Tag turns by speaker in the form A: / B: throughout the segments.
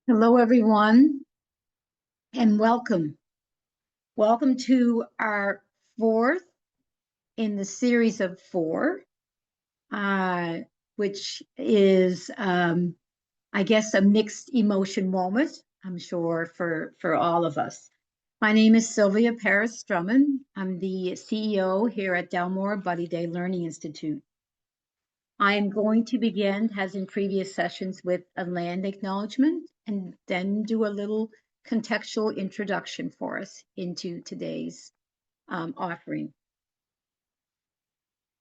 A: Hello, everyone, and welcome. Welcome to our fourth in the series of four, which is, I guess, a mixed emotion moment, I'm sure, for all of us. My name is Sylvia Paris-Drummond. I'm the CEO here at Delmore Buddy Day Learning Institute. I am going to begin, as in previous sessions, with a land acknowledgement and then do a little contextual introduction for us into today's offering.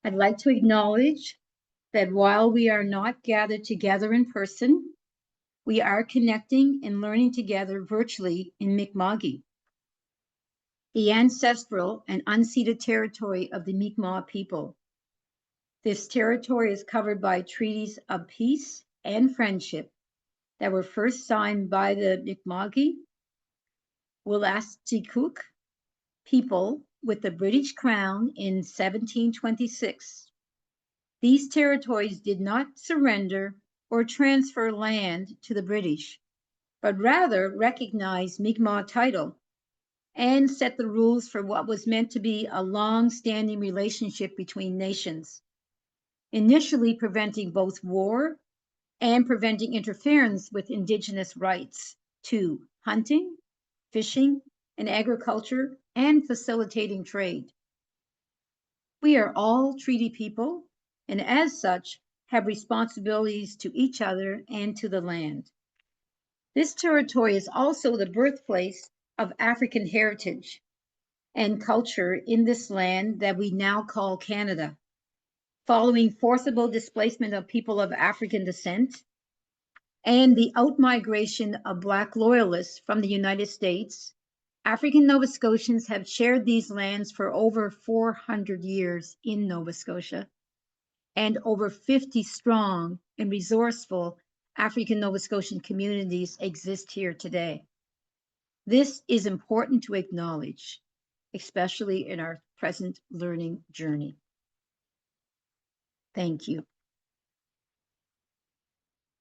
A: I'd like to acknowledge that while we are not gathered together in person, we are connecting and learning together virtually in Mi'kma'ki, the ancestral and unceded territory of the Mi'kmaq people. This territory is covered by treaties of peace and friendship that were first signed by the Mi'kma'ki, Wolastoqiyik people with the British Crown in 1726. These territories did not surrender or transfer land to the British, but rather recognized Mi'kmaq title and set the rules for what was meant to be a long-standing relationship between nations, initially preventing both war and preventing interference with indigenous rights to hunting, fishing, and agriculture, and facilitating trade. We are all treaty people, and as such, have responsibilities to each other and to the land. This territory is also the birthplace of African heritage and culture in this land that we now call Canada. Following forcible displacement of people of African descent and the outmigration of Black loyalists from the United States, African Nova Scotians have shared these lands for over 400 years in Nova Scotia, and over 50 strong and resourceful African Nova Scotian communities exist here today. This is important to acknowledge, especially in our present learning journey. Thank you.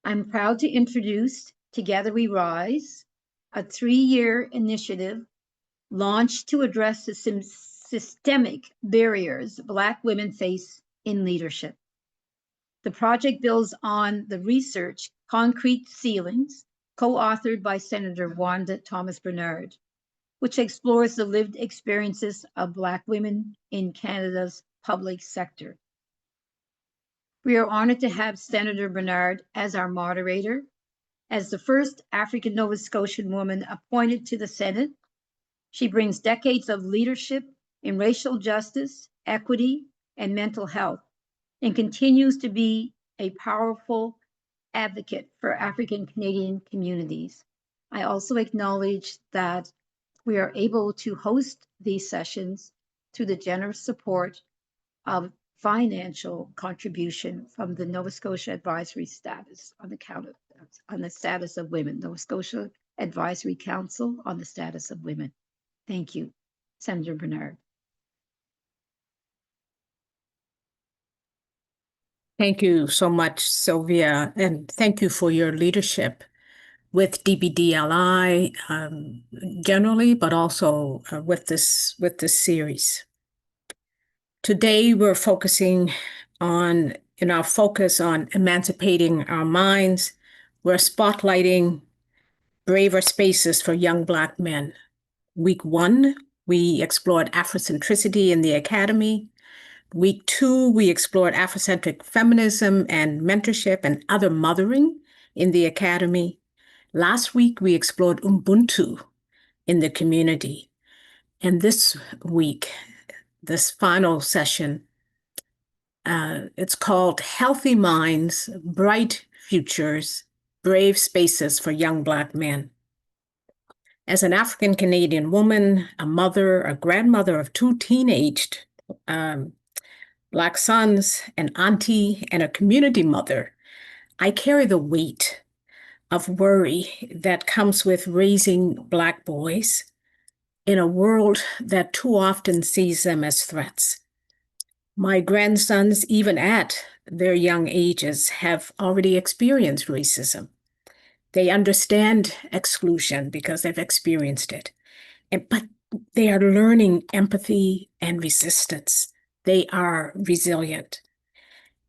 A: I'm proud to introduce Together We Rise, a 3-year initiative launched to address the systemic barriers Black women face in leadership. The project builds on the research Concrete Ceilings, co-authored by Senator Wanda Thomas Bernard, which explores the lived experiences of Black women in Canada's public sector. We are honored to have Senator Bernard as our moderator. As the first African Nova Scotian woman appointed to the Senate, she brings decades of leadership in racial justice, equity, and mental health, and continues to be a powerful advocate for African Canadian communities. I also acknowledge that we are able to host these sessions through the generous support of financial contribution from the Nova Scotia Advisory Status on the status of women, Nova Scotia Advisory Council on the status of women. Thank you, Senator Bernard.
B: Thank you so much, Sylvia, and thank you for your leadership with DBDLI generally, but also with this series. Today, we're focusing on, in our focus on emancipating our minds, we're spotlighting braver spaces for young Black men. Week 1, we explored Africentricity in the academy. Week 2, we explored Africentric feminism and mentorship and other mothering in the academy. Last week, we explored Ubuntu in the community. And this week, this final session, it's called Healthy Minds, Bright Futures, Brave Spaces for Young Black Men. As an African Canadian woman, a mother, a grandmother of 2 teenaged Black sons, an auntie, and a community mother, I carry the weight of worry that comes with raising Black boys in a world that too often sees them as threats. My grandsons, even at their young ages, have already experienced racism. They understand exclusion because they've experienced it. But they are learning empathy and resistance. They are resilient.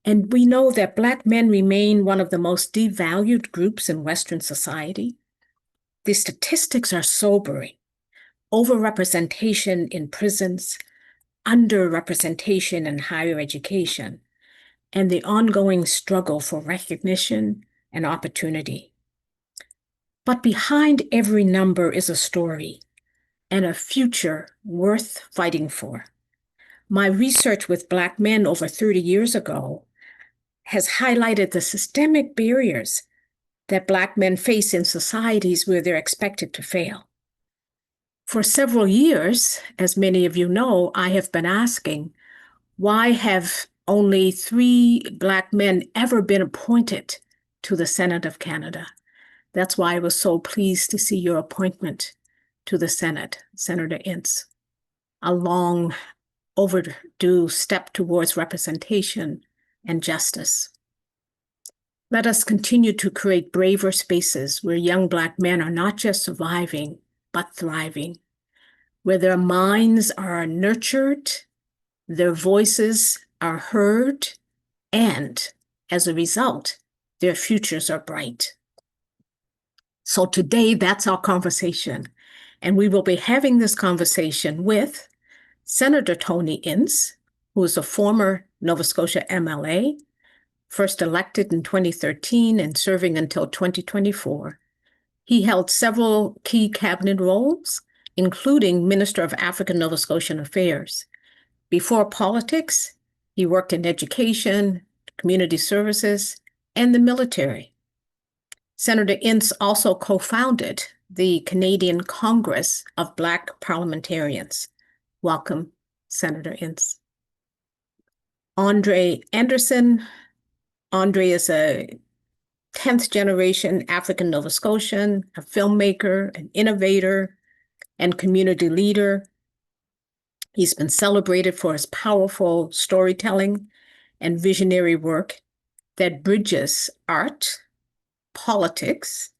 B: And we know that Black men remain one of the most devalued groups in Western society. The statistics are sobering. Overrepresentation in prisons, underrepresentation in higher education, and the ongoing struggle for recognition and opportunity. But behind every number is a story and a future worth fighting for. My research with Black men over 30 years ago has highlighted the systemic barriers that Black men face in societies where they're expected to fail. For several years, as many of you know, I have been asking, why have only 3 Black men ever been appointed to the Senate of Canada? That's why I was so pleased to see your appointment to the Senate, Senator Ince. A long overdue step towards representation and justice. Let us continue to create braver spaces where young Black men are not just surviving, but thriving, where their minds are nurtured, their voices are heard, and as a result, their futures are bright. So today, that's our conversation. And we will be having this conversation with Senator Tony Ince, who is a former Nova Scotia MLA, first elected in 2013 and serving until 2024. He held several key cabinet roles, including Minister of African Nova Scotian Affairs. Before politics, he worked in education, community services, and the military. Senator Ince also co-founded the Canadian Congress of Black Parliamentarians. Welcome, Senator Ince. Andre Anderson. Andre is a 10th generation African Nova Scotian, a filmmaker, an innovator, and community leader. He's been celebrated for his powerful storytelling and visionary work that bridges art, politics,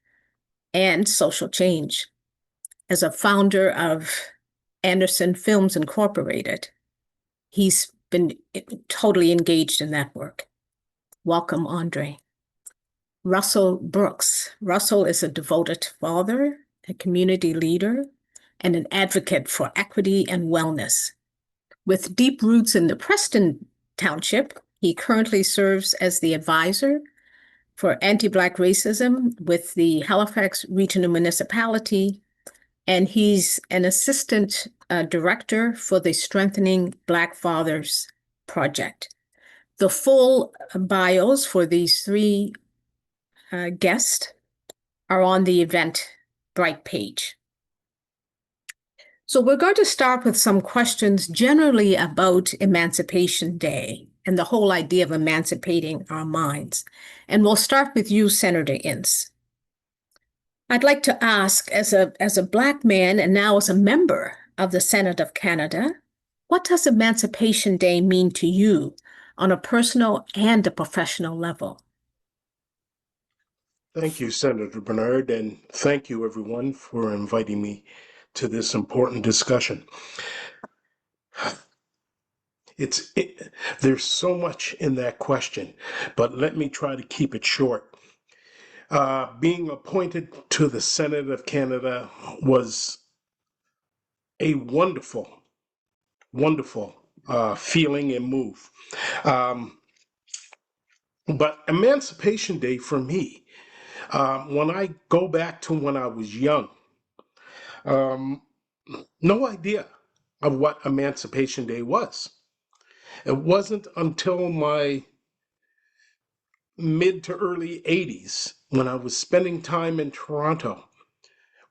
B: and social change. As a founder of Anderson Films Incorporated, he's been totally engaged in that work. Welcome, Andre. Russell Brooks. Russell is a devoted father, a community leader, and an advocate for equity and wellness. With deep roots in the Preston Township, he currently serves as the advisor for anti-Black racism with the Halifax Regional Municipality, and he's an assistant director for the Strengthening Black Fathers Project. The full bios for these 3 guests are on the Eventbrite page. So we're going to start with some questions generally about Emancipation Day and the whole idea of emancipating our minds. And we'll start with you, Senator Ince. I'd like to ask, as a Black man and now as a member of the Senate of Canada, what does Emancipation Day mean to you on a personal and a professional level?
C: Thank you, Senator Bernard, and thank you, everyone, for inviting me to this important discussion. There's so much in that question, but let me try to keep it short. Being appointed to the Senate of Canada was a wonderful, wonderful feeling and move. But Emancipation Day for me, when I go back to when I was young, no idea of what Emancipation Day was. It wasn't until my mid to early 80s when I was spending time in Toronto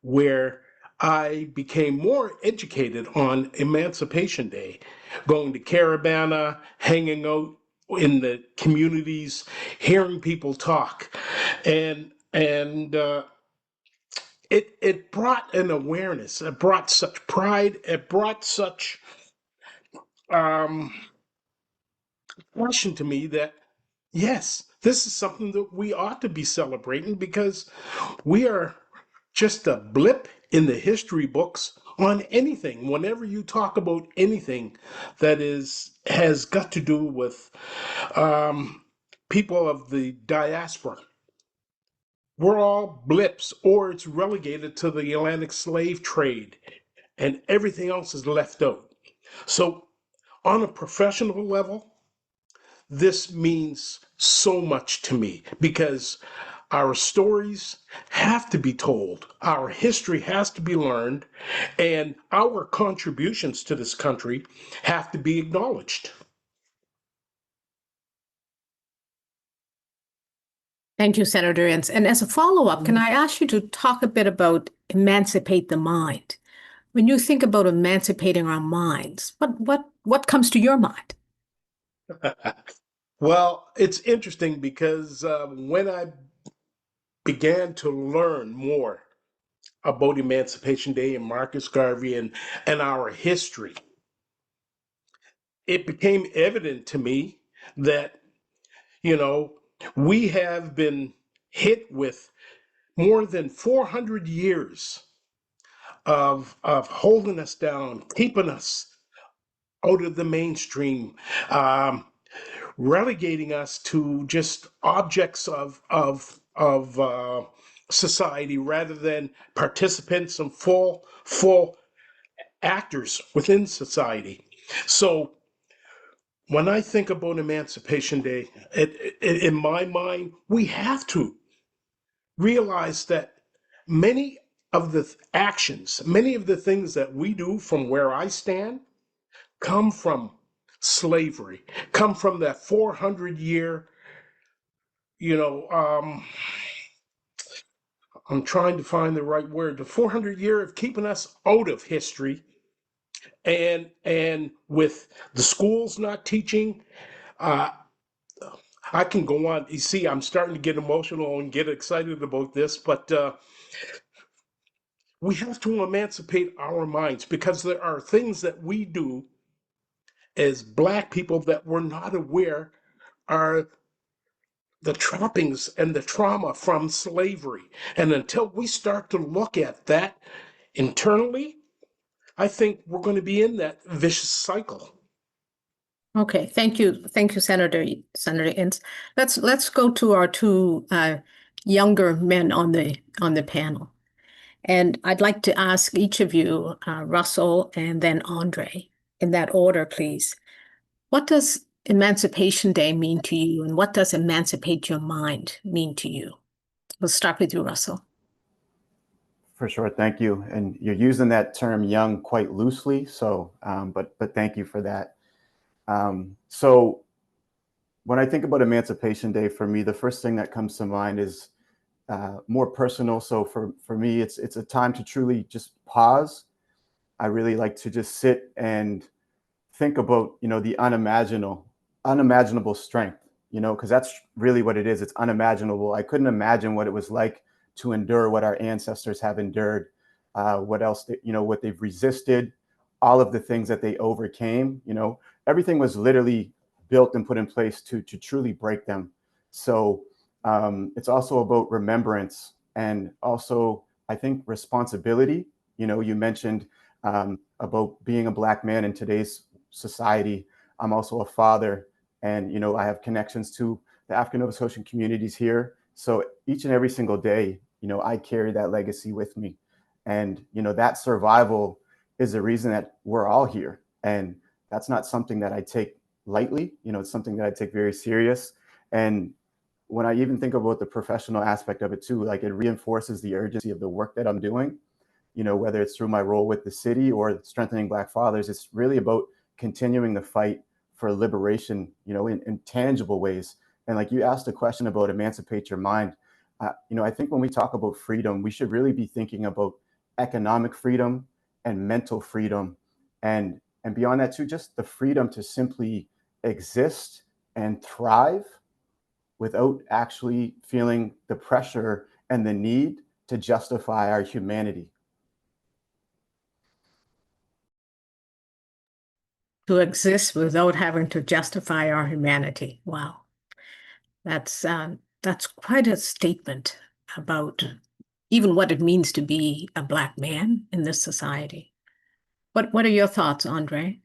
C: where I became more educated on Emancipation Day, going to Caravana, hanging out in the communities, hearing people talk, and it brought an awareness. It brought such pride. It brought such passion to me that Yes, this is something that we ought to be celebrating because we are just a blip in the history books on anything. Whenever you talk about anything that has got to do with people of the diaspora, we're all blips, or it's relegated to the Atlantic slave trade, and everything else is left out. So, on a professional level, this means so much to me because our stories have to be told, our history has to be learned, and our contributions to this country have to be acknowledged.
B: Thank you, Senator Ince. And as a follow-up, can I ask you to talk a bit about emancipate the mind? When you think about emancipating our minds, what comes to your mind?
C: Well, it's interesting because when I began to learn more about Emancipation Day and Marcus Garvey and our history, it became evident to me that, you know, we have been hit with more than 400 years of holding us down, keeping us out of the mainstream, relegating us to just objects of society rather than participants and full actors within society. So when I think about Emancipation Day, in my mind, we have to realize that many of the actions, many of the things that we do from where I stand come from slavery, come from that 400-year, you know, I'm trying to find the right word, the 400-year of keeping us out of history, and with the schools not teaching, uh, I can go on. You see, I'm starting to get emotional and get excited about this, but we have to emancipate our minds because there are things that we do as Black people that we're not aware are the trappings and the trauma from slavery. And until we start to look at that internally, I think we're going to be in that vicious cycle.
B: Okay, thank you, Senator Ince. Let's go to our two younger men on the panel, and I'd like to ask each of you, Russell and then Andre, in that order, please. What does Emancipation Day mean to you, and what does emancipate your mind mean to you? We'll start with you, Russell.
D: For sure, thank you. And you're using that term "young" quite loosely, so but thank you for that. So when I think about Emancipation Day, for me, the first thing that comes to mind is more personal. So for me, it's a time to truly just pause. I really like to just sit and think about, the unimaginable strength, because that's really what it is. It's unimaginable. I couldn't imagine what it was like to endure what our ancestors have endured, what else, what they've resisted, all of the things that they overcame. Everything was literally built and put in place to truly break them. So it's also about remembrance and also, I think, responsibility. You mentioned about being a Black man in today's society. I'm also a father, and I have connections to the African Nova Scotian communities here. So each and every single day, I carry that legacy with me, and that survival is the reason that we're all here, and that's not something that I take lightly. It's something that I take very serious. And when I even think about the professional aspect of it too, like, it reinforces the urgency of the work that I'm doing. Whether it's through my role with the city or strengthening Black fathers, it's really about continuing the fight for liberation, in tangible ways. And like you asked a question about emancipate your mind, I think when we talk about freedom, we should really be thinking about economic freedom and mental freedom, and beyond that too, just the freedom to simply exist and thrive without actually feeling the pressure and the need to justify our humanity.
B: To exist without having to justify our humanity. Wow. That's quite a statement about even what it means to be a Black man in this society. What are your thoughts, Andre?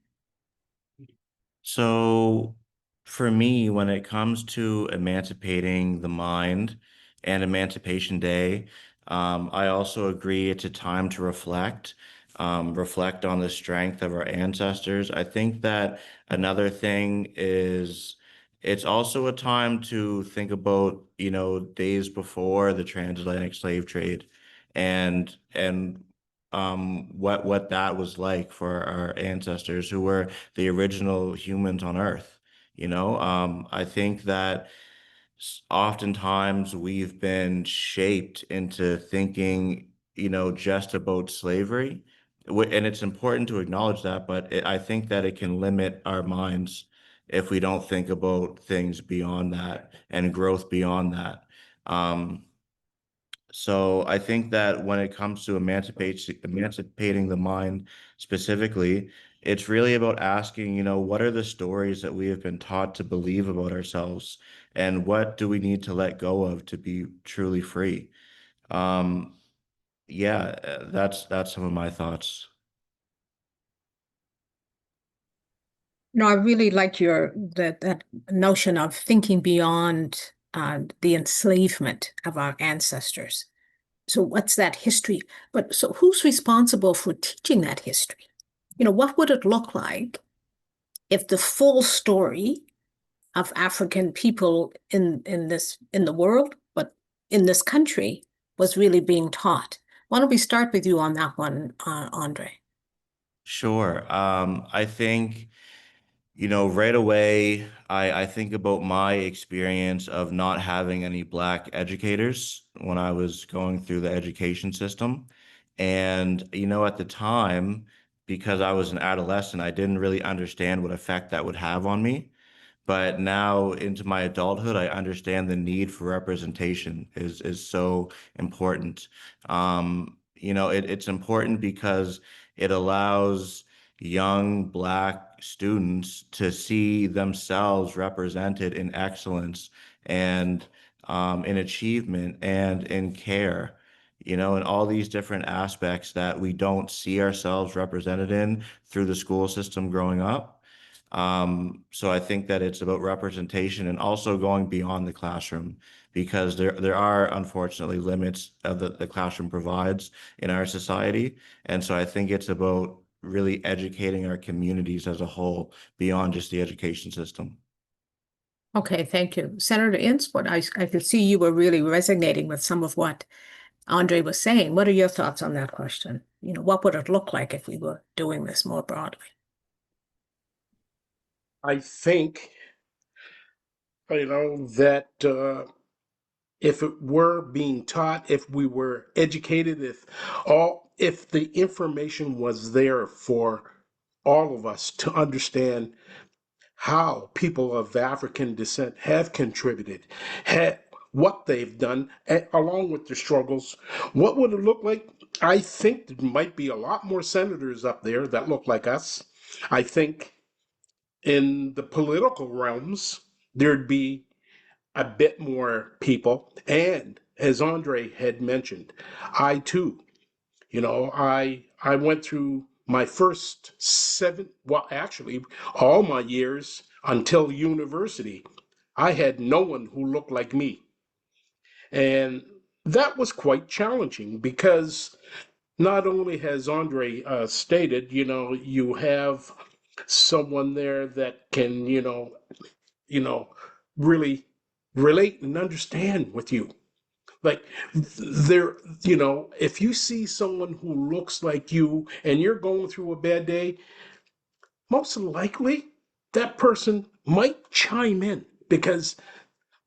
E: So, for me, when it comes to emancipating the mind and Emancipation Day, I also agree it's a time to reflect, reflect on the strength of our ancestors. I think that another thing is it's also a time to think about, days before the transatlantic slave trade and what that was like for our ancestors who were the original humans on Earth. I think that oftentimes we've been shaped into thinking, just about slavery. And it's important to acknowledge that, but I think that it can limit our minds if we don't think about things beyond that and growth beyond that. So I think that when it comes to emancipating the mind specifically, it's really about asking, what are the stories that we have been taught to believe about ourselves, and what do we need to let go of to be truly free? Um, yeah, that's some of my thoughts.
B: No, I really like that notion of thinking beyond the enslavement of our ancestors. So what's that history? But so who's responsible for teaching that history? What would it look like if the full story of African people in the world, but in this country, was really being taught? Why don't we start with you on that one, Andre?
E: Sure. I think, right away, I think about my experience of not having any Black educators when I was going through the education system. And, at the time, because I was an adolescent, I didn't really understand what effect that would have on me. But now into my adulthood, I understand the need for representation is so important. It's important because it allows young Black students to see themselves represented in excellence and in achievement and in care, in all these different aspects that we don't see ourselves represented in through the school system growing up. So I think that it's about representation and also going beyond the classroom, because there are unfortunately limits of the classroom provides in our society. And so I think it's about really educating our communities as a whole beyond just the education system.
B: Okay, thank you. Senator Ince, I could see you were really resonating with some of what Andre was saying. What are your thoughts on that question? What would it look like if we were doing this more broadly?
C: I think, that if it were being taught, if we were educated, if the information was there for all of us to understand how people of African descent have contributed, what they've done, along with their struggles, what would it look like? I think there might be a lot more senators up there that look like us. I think in the political realms, there'd be a bit more people. And as Andre had mentioned, I too, I went through my first actually, all my years until university. I had no one who looked like me. And that was quite challenging because not only has Andre stated, you have someone there that can, really relate and understand with you. Like there, if you see someone who looks like you and you're going through a bad day, most likely that person might chime in because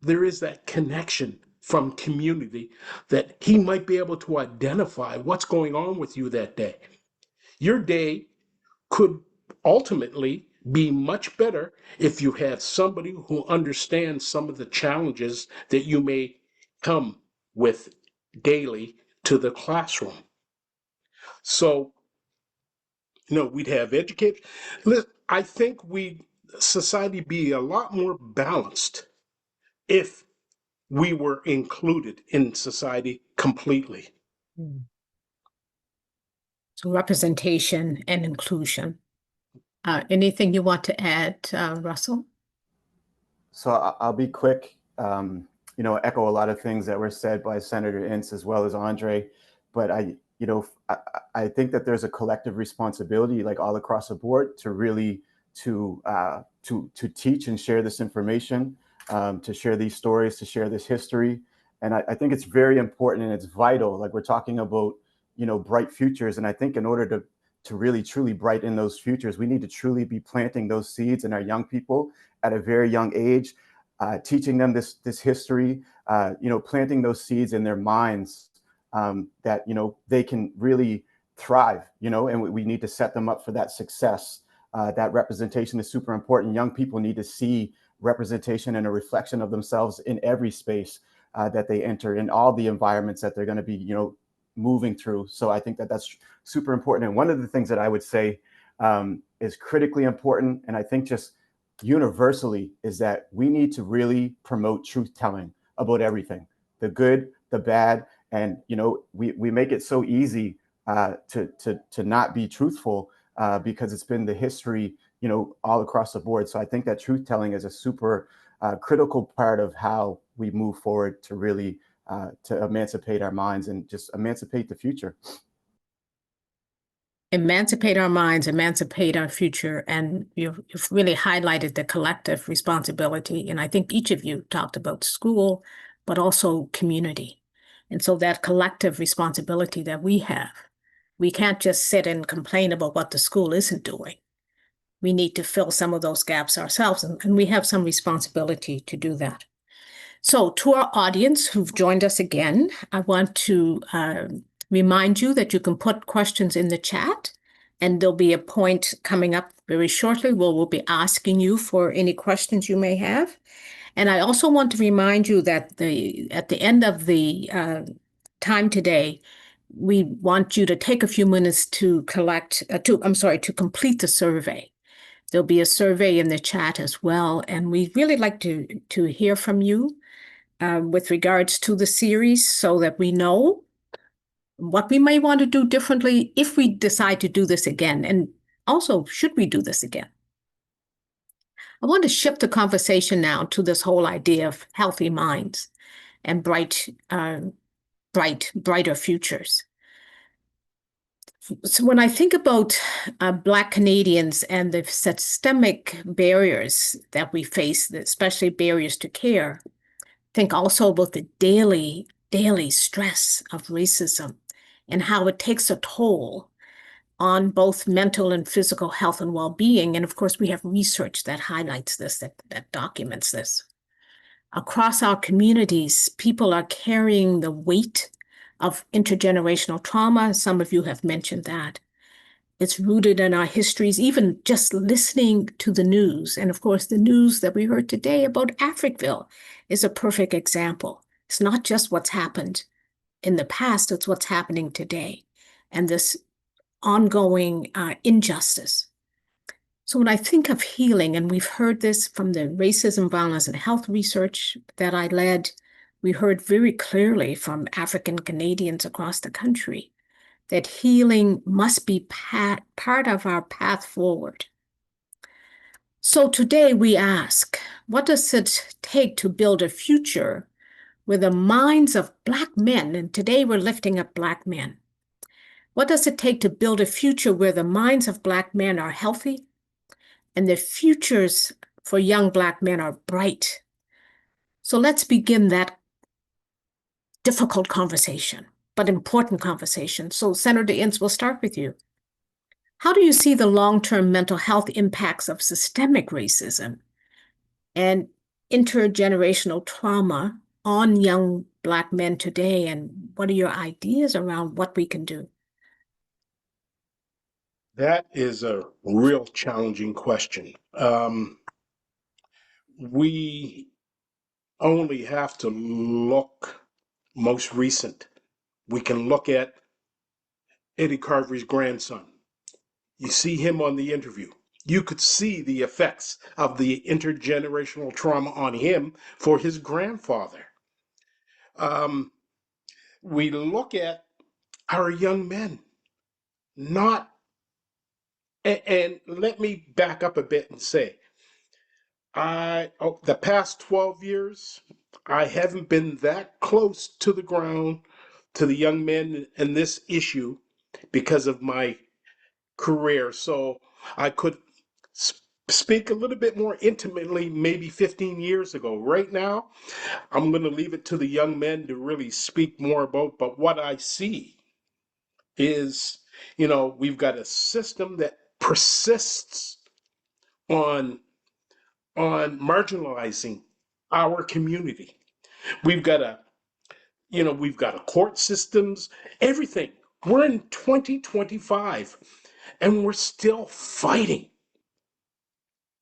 C: there is that connection from community that he might be able to identify what's going on with you that day. Your day could ultimately be much better if you have somebody who understands some of the challenges that you may come with daily to the classroom. So, we'd have educators. I think society be a lot more balanced if we were included in society completely.
B: So representation and inclusion. Anything you want to add, Russell?
D: So I'll be quick. Echo a lot of things that were said by Senator Ince as well as Andre, but I think that there's a collective responsibility, like all across the board, to really to teach and share this information, to share these stories, to share this history, and I think it's very important and it's vital. Like we're talking about, bright futures, and I think in order to really truly brighten those futures, we need to truly be planting those seeds in our young people at a very young age, teaching them this history, planting those seeds in their minds that they can really thrive, and we need to set them up for that success. That representation is super important. Young people need to see representation and a reflection of themselves in every space that they enter, in all the environments that they're going to be, moving through. So I think that that's super important. And one of the things that I would say is critically important, and I think just universally, is that we need to really promote truth telling about everything, the good, the bad. And, we make it so easy to not be truthful because it's been the history, all across the board. So I think that truth telling is a super critical part of how we move forward to really to emancipate our minds and just emancipate the future.
B: Emancipate our minds, emancipate our future. And you've really highlighted the collective responsibility. And I think each of you talked about school, but also community. And so that collective responsibility that we have, we can't just sit and complain about what the school isn't doing. We need to fill some of those gaps ourselves, and we have some responsibility to do that. So to our audience who've joined us again, I want to remind you that you can put questions in the chat, and there'll be a point coming up very shortly where we'll be asking you for any questions you may have. And I also want to remind you that at the end of the time today, we want you to take a few minutes to complete the survey. There'll be a survey in the chat as well, and we'd really like to hear from you with regards to the series, so that we know what we may want to do differently if we decide to do this again, and also should we do this again. I want to shift the conversation now to this whole idea of healthy minds and brighter futures. So when I think about Black Canadians and the systemic barriers that we face, especially barriers to care, think also about the daily stress of racism and how it takes a toll on both mental and physical health and well-being. And of course, we have research that highlights this, that documents this. Across our communities, people are carrying the weight of intergenerational trauma. Some of you have mentioned that. It's rooted in our histories, even just listening to the news. And of course, the news that we heard today about Africville is a perfect example. It's not just what's happened in the past, it's what's happening today. And this ongoing injustice. So when I think of healing, and we've heard this from the racism, violence, and health research that I led, we heard very clearly from African Canadians across the country that healing must be part of our path forward. So today we ask, what does it take to build a future where the minds of Black men, and today we're lifting up Black men, what does it take to build a future where the minds of Black men are healthy and the futures for young Black men are bright? So let's begin that difficult conversation, but important conversation. So Senator Ince, we'll start with you. How do you see the long-term mental health impacts of systemic racism and intergenerational trauma on young Black men today? And what are your ideas around what we can do?
C: That is a real challenging question. We only have to look most recent. We can look at Eddie Carver's grandson. You see him on the interview. you could see the effects of the intergenerational trauma on him for his grandfather. We look at our young men, not, and let me back up a bit and say, the past 12 years, I haven't been that close to the ground to the young men and this issue because of my career. So I could speak a little bit more intimately maybe 15 years ago. Right now, I'm going to leave it to the young men to really speak more about, but what I see is, we've got a system that persists on marginalizing our community. We've got a court systems, everything. We're in 2025 and we're still fighting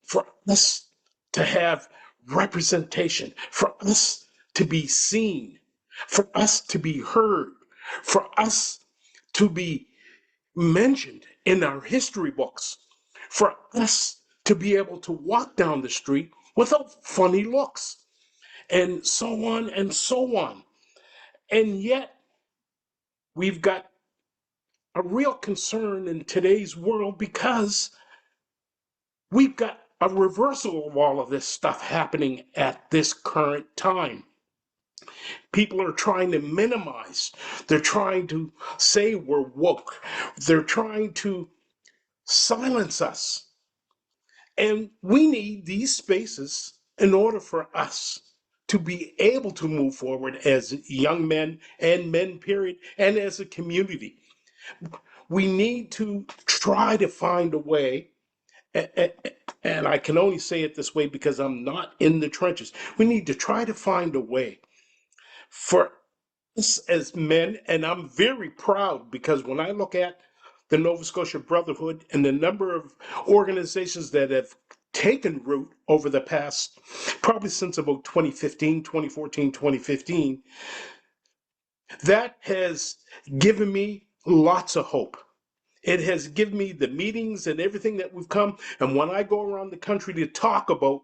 C: for us to have representation, for us to be seen, for us to be heard, for us to be mentioned in our history books, for us to be able to walk down the street without funny looks, and so on and so on. And yet, we've got a real concern in today's world because we've got a reversal of all of this stuff happening at this current time. People are trying to minimize. They're trying to say we're woke. They're trying to silence us. And we need these spaces in order for us to be able to move forward as young men and men, period, and as a community. We need to try to find a way, and I can only say it this way because I'm not in the trenches. We need to try to find a way for us as men, and I'm very proud because when I look at the Nova Scotia Brotherhood and the number of organizations that have taken root over the past, probably since about 2015, 2014, 2015, that has given me lots of hope. It has given me the meetings and everything that we've come. And when I go around the country to talk about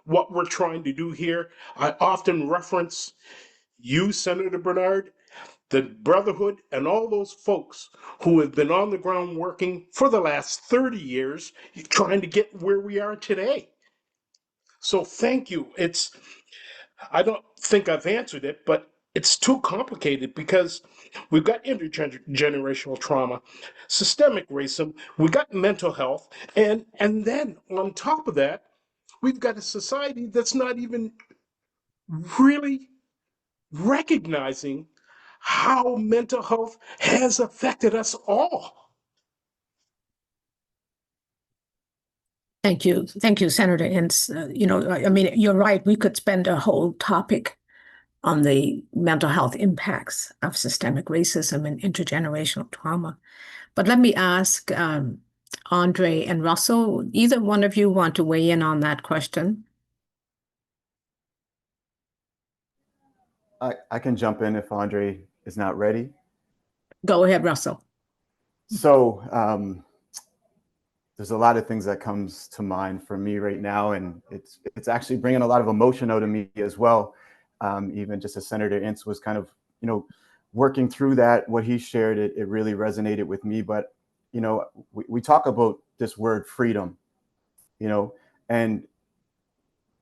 C: what we're trying to do here, I often reference you, Senator Bernard, the Brotherhood, and all those folks who have been on the ground working for the last 30 years trying to get where we are today. So thank you. I don't think I've answered it, but it's too complicated because we've got intergenerational trauma, systemic racism, we got mental health, and then on top of that, we've got a society that's not even really recognizing how mental health has affected us all.
B: Thank you. Thank you, Senator Ince. I mean, you're right. We could spend a whole topic on the mental health impacts of systemic racism and intergenerational trauma. But let me ask Andre and Russell, either one of you want to weigh in on that question?
D: I can jump in if Andre is not ready.
B: Go ahead, Russell.
D: So there's a lot of things that comes to mind for me right now, and it's actually bringing a lot of emotion out of me as well. Even just as Senator Ince was kind of, working through that, what he shared, it really resonated with me. But, we talk about this word freedom, and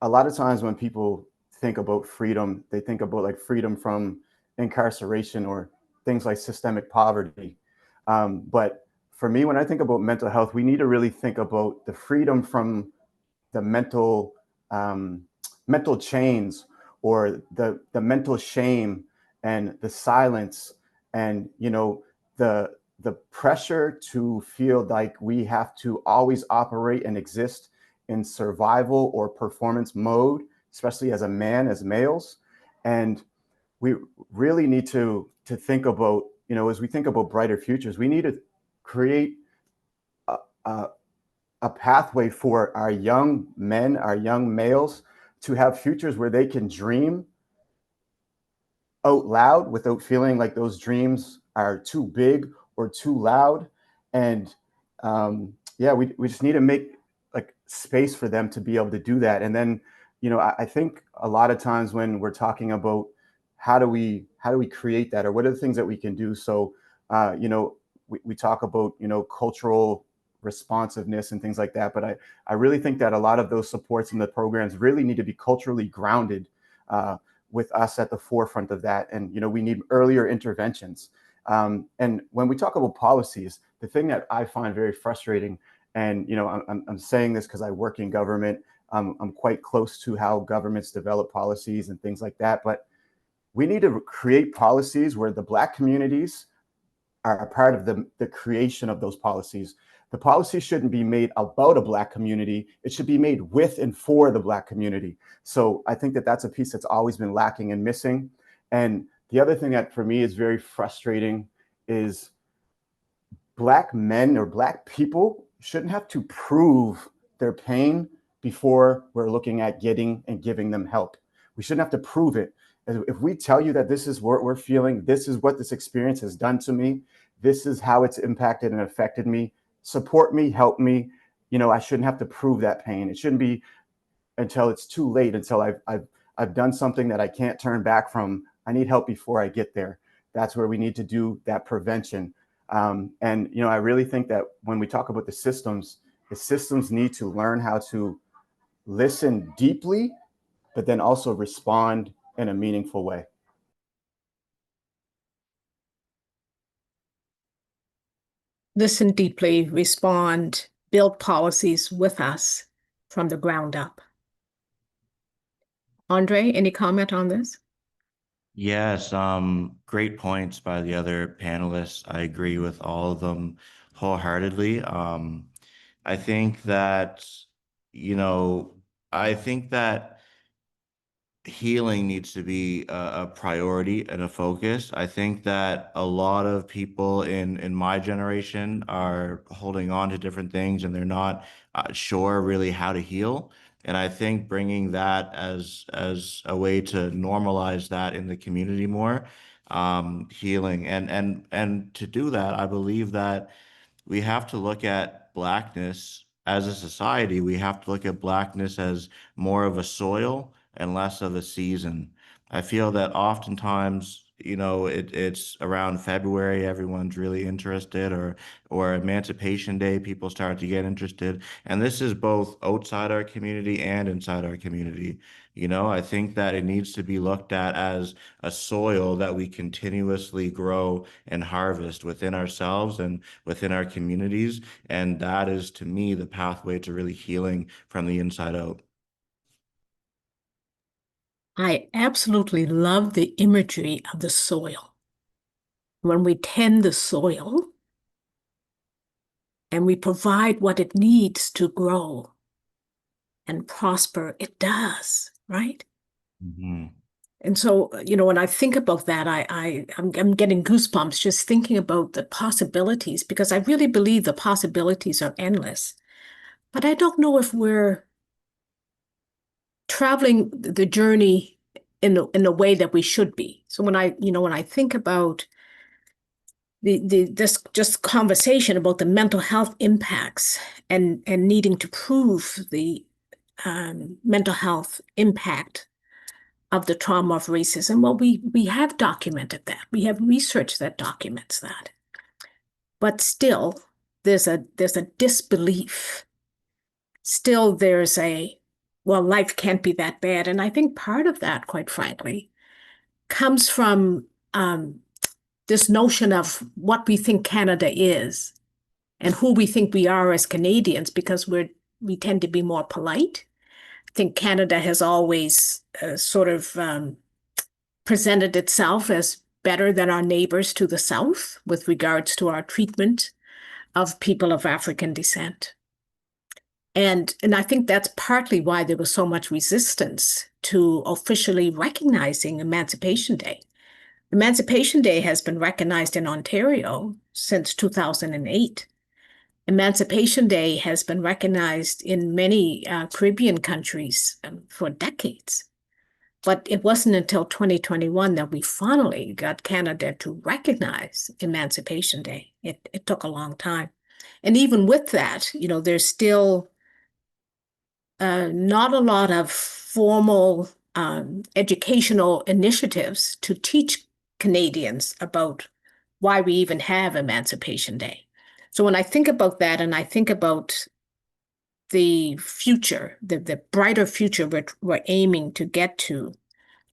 D: a lot of times when people think about freedom, they think about like freedom from incarceration or things like systemic poverty. But for me, when I think about mental health, we need to really think about the freedom from the mental chains or the mental shame and the silence and the pressure to feel like we have to always operate and exist in survival or performance mode, especially as a man, as males. And we really need to think about, as we think about brighter futures, we need to create a pathway for our young men, our young males, to have futures where they can dream out loud without feeling like those dreams are too big or too loud. And we just need to make space for them to be able to do that. And then, you know, I think a lot of times when we're talking about how do we create that, or what are the things that we can do? So, you know, we talk about, you know, cultural responsiveness and things like that. But I really think that a lot of those supports and the programs really need to be culturally grounded, with us at the forefront of that. And, you know, we need earlier interventions. And when we talk about policies, the thing that I find very frustrating, and, you know, I'm saying this because I work in government, I'm quite close to how governments develop policies and things like that. But we need to create policies where the Black communities are a part of the creation of those policies. The policy shouldn't be made about a Black community. It should be made with and for the Black community. So I think that that's a piece that's always been lacking and missing. And the other thing that for me is very frustrating is Black men or Black people shouldn't have to prove their pain before we're looking at getting and giving them help. We shouldn't have to prove it. If we tell you that this is what we're feeling, this is what this experience has done to me, this is how it's impacted and affected me, support me, help me, you know, I shouldn't have to prove that pain. It shouldn't be until it's too late, until I've done something that I can't turn back from. I need help before I get there. That's where we need to do that prevention. And, you know, I really think that when we talk about the systems need to learn how to listen deeply, but then also respond in a meaningful way.
B: Listen deeply, respond, build policies with us from the ground up. Andre, any comment on this?
E: Yes, great points by the other panelists. I agree with all of them wholeheartedly. I think that, you know, I think that healing needs to be a priority and a focus. I think that a lot of people in my generation are holding on to different things and they're not sure really how to heal. And I think bringing that as a way to normalize that in the community more, healing and to do that, I believe that we have to look at Blackness as a society. We have to look at Blackness as more of a soil and less of a season. I feel that oftentimes, you know, it's around February, everyone's really interested, or Emancipation Day, people start to get interested. And this is both outside our community and inside our community. You know, I think that it needs to be looked at as a soil that we continuously grow and harvest within ourselves and within our communities. And that is, to me, the pathway to really healing from the inside out.
B: I absolutely love the imagery of the soil. When we tend the soil and we provide what it needs to grow and prosper, it does, right?
E: Mm-hmm.
B: And so, you know, when I think about that, I'm getting goosebumps just thinking about the possibilities, because I really believe the possibilities are endless. But I don't know if we're traveling the journey in the way that we should be. So when I think about this just conversation about the mental health impacts and needing to prove the mental health impact of the trauma of racism, well, we have documented that. We have research that documents that. But still, there's a disbelief. Still, there's well, life can't be that bad. And I think part of that, quite frankly, comes from this notion of what we think Canada is and who we think we are as Canadians, because we tend to be more polite. I think Canada has always sort of presented itself as better than our neighbors to the south with regards to our treatment of people of African descent. And I think that's partly why there was so much resistance to officially recognizing Emancipation Day. Emancipation Day has been recognized in Ontario since 2008. Emancipation Day has been recognized in many Caribbean countries for decades. But it wasn't until 2021 that we finally got Canada to recognize Emancipation Day. It took a long time. And even with that, you know, there's still not a lot of formal educational initiatives to teach Canadians about why we even have Emancipation Day. So when I think about that, and I think about the future, the brighter future we're aiming to get to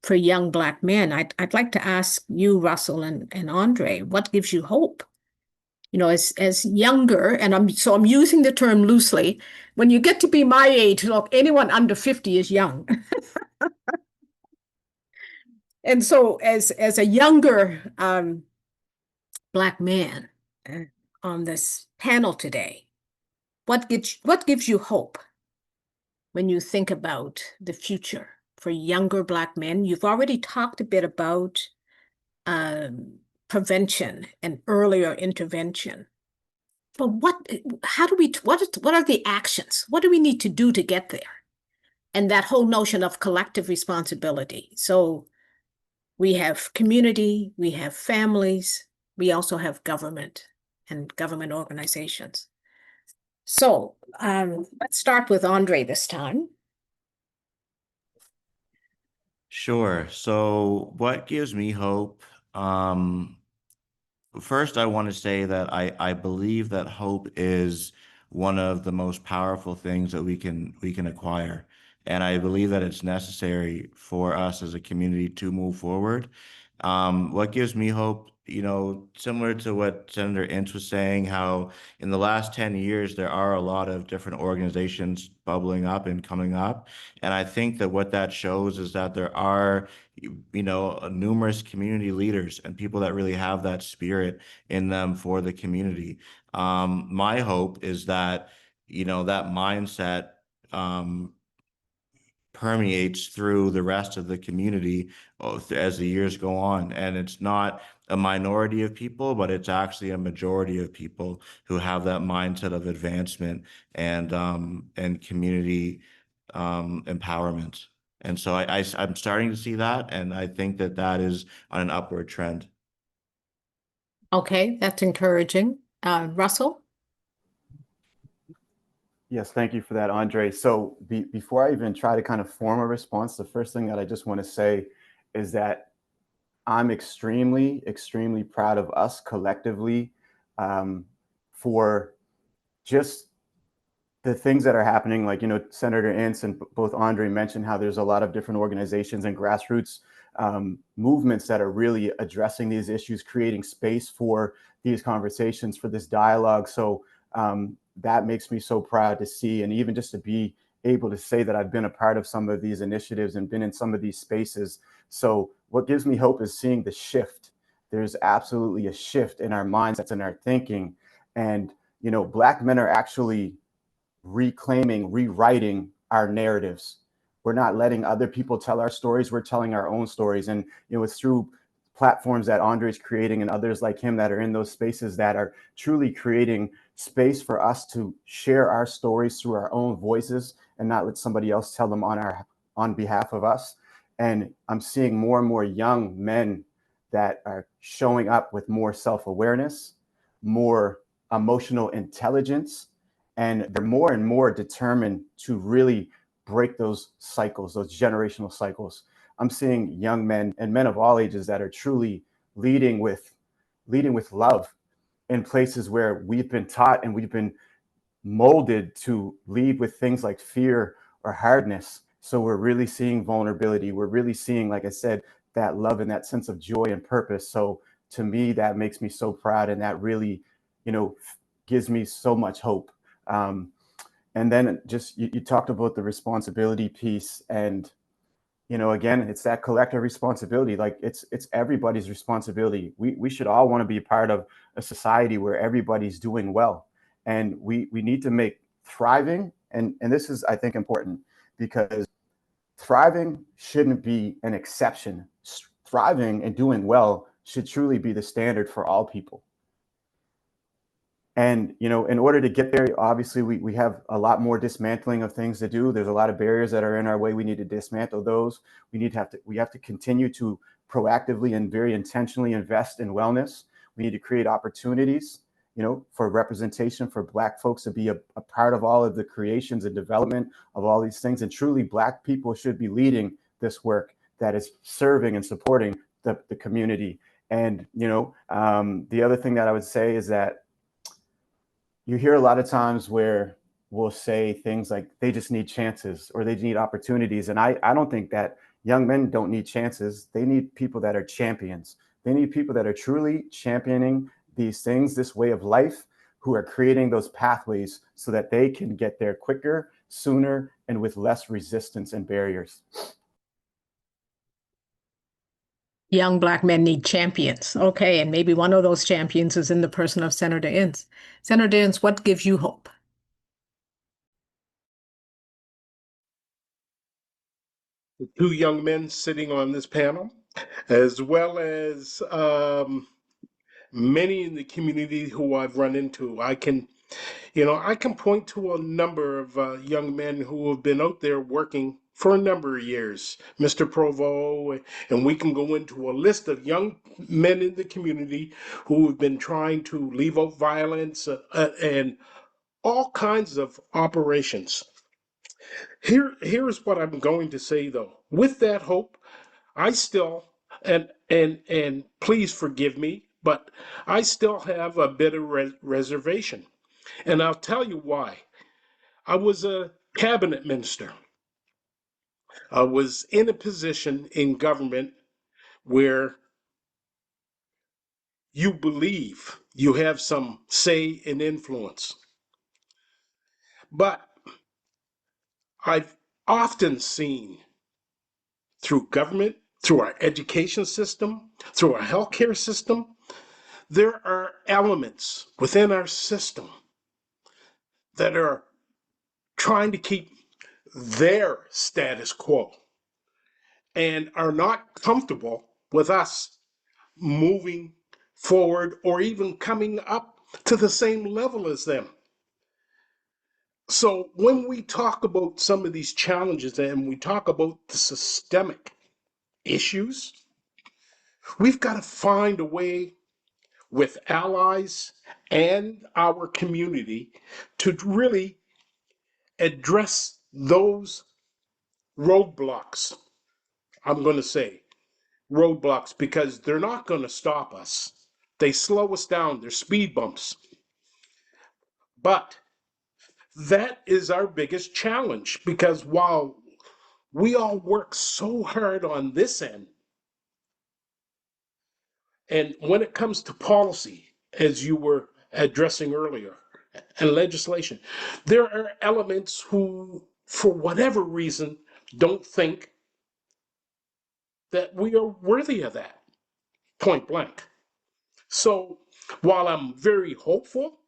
B: for young Black men, I'd like to ask you, Russell and Andre, what gives you hope? You know, as younger, and I'm using the term loosely. When you get to be my age, look, anyone under 50 is young. And so as a younger Black man on this panel today, what gives you hope when you think about the future for younger Black men? You've already talked a bit about prevention and earlier intervention. But what are the actions? What do we need to do to get there? And that whole notion of collective responsibility. So we have community, we have families, we also have government and government organizations. So let's start with Andre this time.
E: Sure. So what gives me hope? First, I want to say that I believe that hope is one of the most powerful things that we can acquire. And I believe that it's necessary for us as a community to move forward. What gives me hope, similar to what Senator Ince was saying, how in the last 10 years, there are a lot of different organizations bubbling up and coming up. And I think that what that shows is that there are numerous community leaders and people that really have that spirit in them for the community. My hope is that, that mindset permeates through the rest of the community as the years go on. And it's not a minority of people, but it's actually a majority of people who have that mindset of advancement and community empowerment. And so I'm starting to see that, and I think that is on an upward trend.
B: Okay, that's encouraging. Russell?
D: Yes, thank you for that, Andre. So before I even try to kind of form a response, the first thing that I just want to say is that I'm extremely, extremely proud of us collectively for just the things that are happening. Like, Senator Ince and both Andre mentioned how there's a lot of different organizations and grassroots movements that are really addressing these issues, creating space for these conversations, for this dialogue. So that makes me so proud to see, and even just to be able to say that I've been a part of some of these initiatives and been in some of these spaces. So what gives me hope is seeing the shift. There's absolutely a shift in our mindsets and our thinking. And, Black men are actually reclaiming, rewriting our narratives. We're not letting other people tell our stories. We're telling our own stories. And, it's through platforms that Andre's creating and others like him that are in those spaces that are truly creating space for us to share our stories through our own voices and not let somebody else tell them on behalf of us. And I'm seeing more and more young men that are showing up with more self-awareness, more emotional intelligence, and they're more and more determined to really break those cycles, those generational cycles. I'm seeing young men and men of all ages that are truly leading with love in places where we've been taught and we've been molded to lead with things like fear or hardness. So we're really seeing vulnerability. We're really seeing, like I said, that love and that sense of joy and purpose. So to me, that makes me so proud, and that really, gives me so much hope. And then just you talked about the responsibility piece, and again, it's that collective responsibility. Like it's everybody's responsibility. We should all want to be part of a society where everybody's doing well, and we need to make thriving, and this is, I think, important, because thriving shouldn't be an exception. Thriving and doing well should truly be the standard for all people. And, in order to get there, obviously, we have a lot more dismantling of things to do. There's a lot of barriers that are in our way. We need to dismantle those. We have to continue to proactively and very intentionally invest in wellness. We need to create opportunities. for representation, for Black folks to be a part of all of the creations and development of all these things. And truly, Black people should be leading this work that is serving and supporting the community. And, the other thing that I would say is that you hear a lot of times where we'll say things like they just need chances or they need opportunities. And I don't think that young men don't need chances. They need people that are champions. They need people that are truly championing these things, this way of life, who are creating those pathways so that they can get there quicker, sooner, and with less resistance and barriers.
B: Young Black men need champions. Okay, and maybe one of those champions is in the person of Senator Ince. Senator Ince, what gives you hope?
C: The two young men sitting on this panel, as well as many in the community who I've run into. I can point to a number of young men who have been out there working for a number of years, Mr. Provo, and we can go into a list of young men in the community who have been trying to leave out violence and all kinds of operations. Here's what I'm going to say, though. With that hope, I still, and please forgive me, but I still have a bit of reservation. And I'll tell you why. I was a cabinet minister. I was in a position in government where you believe you have some say and influence. But I've often seen through government, through our education system, through our healthcare system, there are elements within our system that are trying to keep their status quo and are not comfortable with us moving forward or even coming up to the same level as them. So when we talk about some of these challenges and we talk about the systemic issues, we've got to find a way with allies and our community to really address those roadblocks. I'm going to say roadblocks because they're not going to stop us. They slow us down. They're speed bumps. But that is our biggest challenge because while we all work so hard on this end, and when it comes to policy, as you were addressing earlier, and legislation, there are elements who, for whatever reason, don't think that we are worthy of that, point blank. So while I'm very hopeful,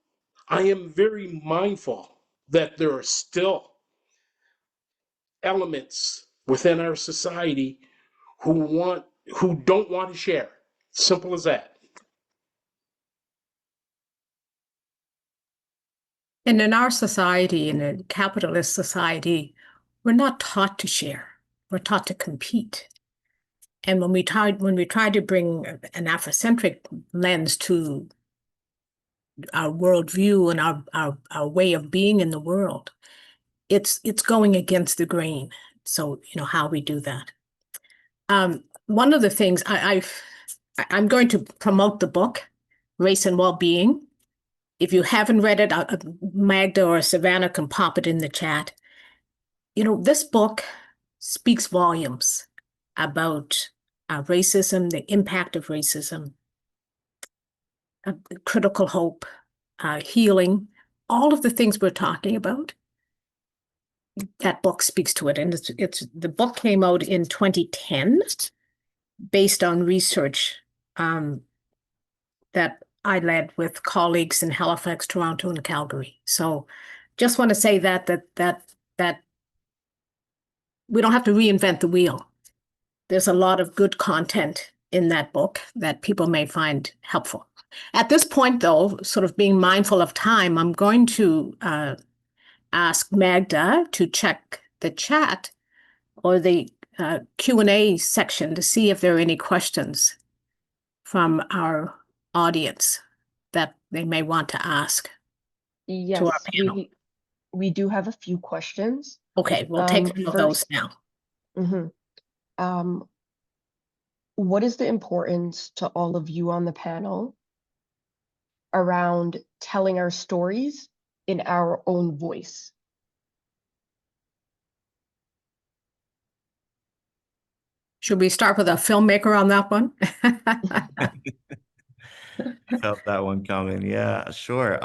C: I am very mindful that there are still elements within our society who don't want to share. Simple as that.
B: And in our society, in a capitalist society, we're not taught to share. We're taught to compete. And when we try to bring an Afrocentric lens to our worldview and our way of being in the world, it's going against the grain. So, how we do that. One of the things I'm going to promote the book, Race and Wellbeing. If you haven't read it, Magda or Savannah can pop it in the chat. This book speaks volumes about racism, the impact of racism, critical hope, healing, all of the things we're talking about. That book speaks to it. And the book came out in 2010 based on research that I led with colleagues in Halifax, Toronto, and Calgary. So just want to say that we don't have to reinvent the wheel. There's a lot of good content in that book that people may find helpful. At this point, though, sort of being mindful of time, I'm going to ask Magda to check the chat or the Q&A section to see if there are any questions from our audience that they may want to ask to our
F: Yes,
B: panel.
F: we do have a few questions.
B: Okay, we'll take some of those
F: First,
B: now.
F: What is the importance to all of you on the panel around telling our stories in our own voice?
B: Should we start with a filmmaker on that one?
E: Felt that one coming. Yeah, sure.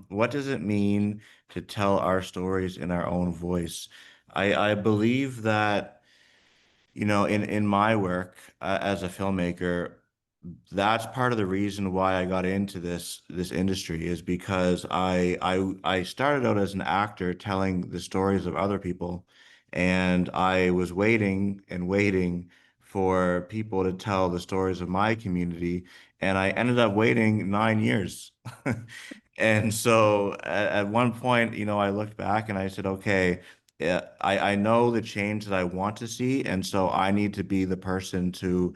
E: What does it mean to tell our stories in our own voice? I believe that, in my work as a filmmaker, that's part of the reason why I got into this industry, is because I started out as an actor telling the stories of other people, and I was waiting and waiting for people to tell the stories of my community, and I ended up waiting 9 years. And so at one point, I looked back and I said, okay, yeah, I know the change that I want to see, and so I need to be the person to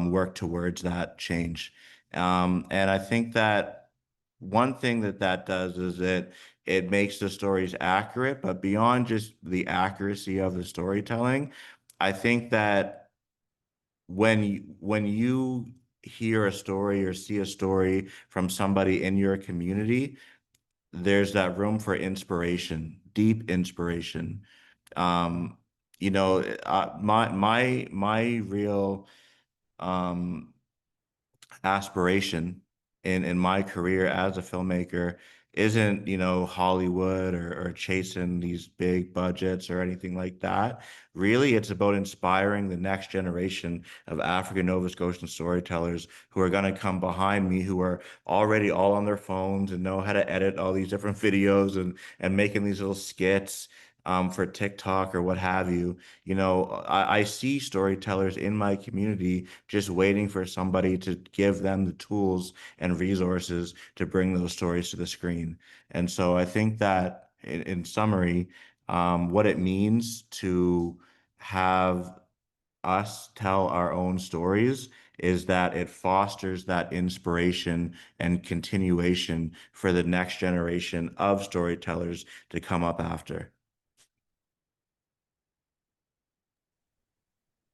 E: work towards that change. And I think that one thing that does is it makes the stories accurate, but beyond just the accuracy of the storytelling, I think that when you hear a story or see a story from somebody in your community, there's that room for inspiration, deep inspiration. Um, my real aspiration in my career as a filmmaker isn't, Hollywood or chasing these big budgets or anything like that. Really, it's about inspiring the next generation of African Nova Scotian storytellers who are going to come behind me, who are already all on their phones and know how to edit all these different videos and making these little skits for TikTok or what have you. I see storytellers in my community just waiting for somebody to give them the tools and resources to bring those stories to the screen. And so I think that in summary, what it means to have us tell our own stories is that it fosters that inspiration and continuation for the next generation of storytellers to come up after.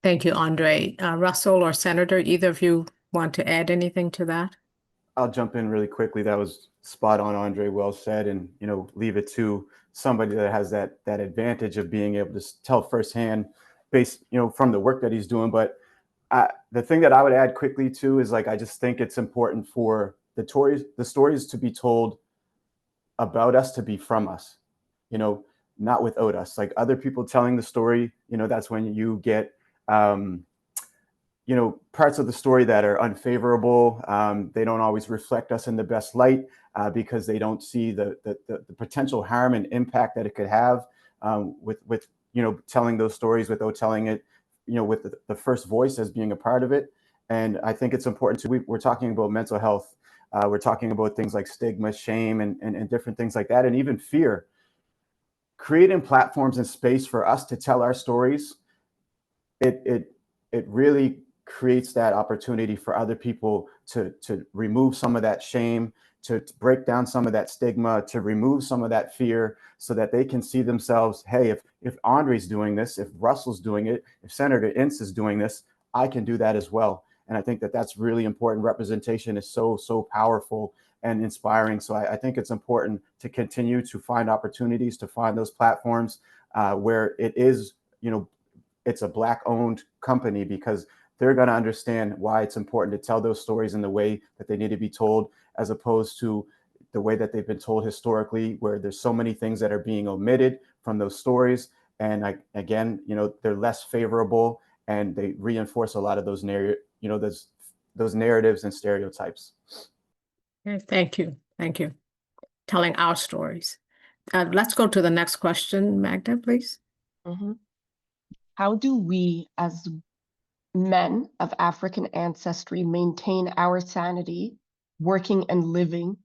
B: Thank you, Andre. Russell or Senator, either of you want to add anything to that?
D: I'll jump in really quickly. That was spot on, Andre. Well said. And, leave it to somebody that has that advantage of being able to tell firsthand based, from the work that he's doing. But the thing that I would add quickly too is, like, I just think it's important for the stories to be told about us, to be from us, not without us. Like, other people telling the story, that's when you get parts of the story that are unfavorable. They don't always reflect us in the best light because they don't see the potential harm and impact that it could have with telling those stories without telling it, with the first voice as being a part of it. And I think it's important to, we're talking about mental health. We're talking about things like stigma, shame, and different things like that, and even fear. Creating platforms and space for us to tell our stories, it really creates that opportunity for other people to remove some of that shame, to break down some of that stigma, to remove some of that fear, so that they can see themselves, hey, if Andre's doing this, if Russell's doing it, if Senator Ince is doing this, I can do that as well. And I think that that's really important. Representation is so powerful and inspiring. So I think it's important to continue to find opportunities, to find those platforms where it is, it's a Black-owned company, because they're going to understand why it's important to tell those stories in the way that they need to be told, as opposed to the way that they've been told historically, where there's so many things that are being omitted from those stories. And again, they're less favorable, and they reinforce a lot of those narratives and stereotypes.
B: Okay, thank you. Thank you. Telling our stories. Let's go to the next question, Magda, please.
F: How do we, as men of African ancestry, maintain our sanity working and living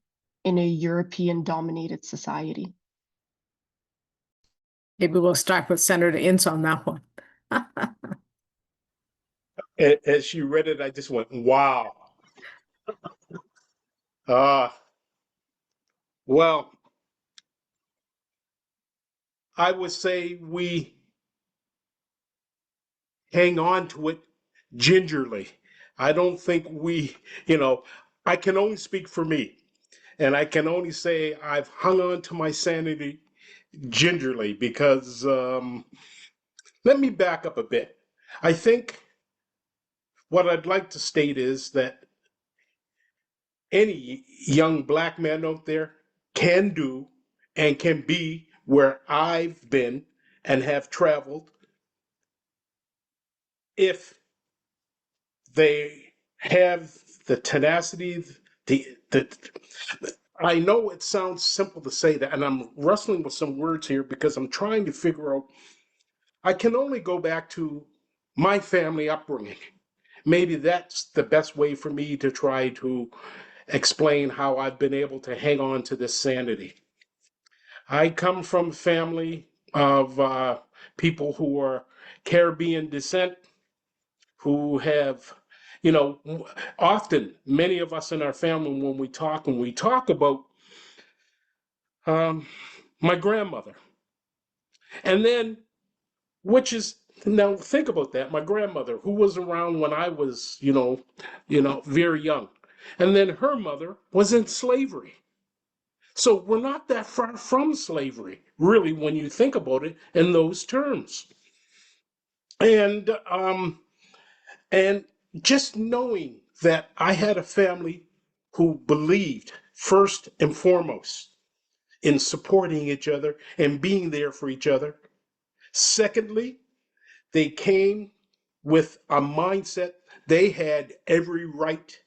F: in a European-dominated society?
B: Maybe we'll start with Senator Ince on that one.
C: As you read it, I just went, wow. Well, I would say we hang on to it gingerly. I don't think I can only speak for me. And I can only say I've hung on to my sanity gingerly because let me back up a bit. I think what I'd like to state is that any young black man out there can do and can be where I've been and have traveled if they have the tenacity, the I know it sounds simple to say that, and I'm wrestling with some words here because I'm trying to figure out. I can only go back to my family upbringing. Maybe that's the best way for me to try to explain how I've been able to hang on to this sanity. I come from a family of people who are Caribbean descent, who have, often many of us in our family, when we talk about my grandmother. And then, which is, now think about that, my grandmother, who was around when I was, very young. And then her mother was in slavery. So we're not that far from slavery, really, when you think about it in those terms. And just knowing that I had a family who believed first and foremost in supporting each other and being there for each other. Secondly, they came with a mindset they had every right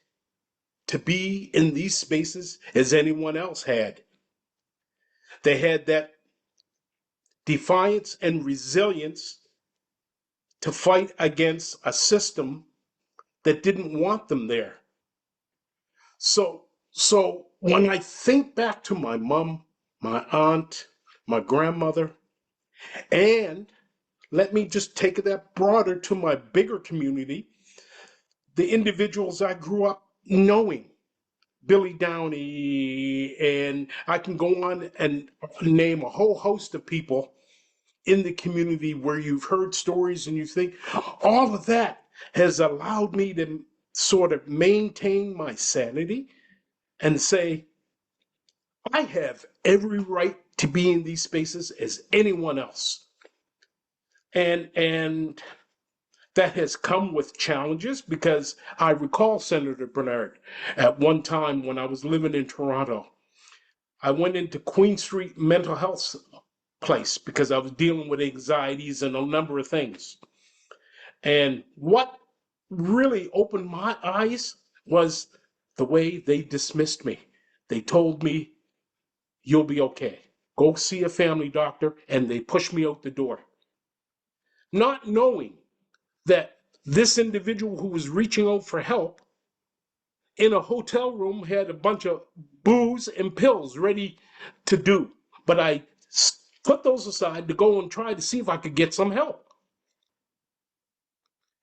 C: to be in these spaces as anyone else had. They had that defiance and resilience to fight against a system that didn't want them there. So when I think back to my mom, my aunt, my grandmother, and let me just take that broader to my bigger community, the individuals I grew up knowing, Billy Downey, and I can go on and name a whole host of people in the community where you've heard stories and you think all of that has allowed me to sort of maintain my sanity and say, I have every right to be in these spaces as anyone else. And that has come with challenges because I recall, Senator Bernard, at one time when I was living in Toronto, I went into Queen Street mental health place because I was dealing with anxieties and a number of things. And what really opened my eyes was the way they dismissed me. They told me, you'll be okay. Go see a family doctor, and they pushed me out the door. Not knowing that this individual who was reaching out for help in a hotel room had a bunch of booze and pills ready to do. But I put those aside to go and try to see if I could get some help.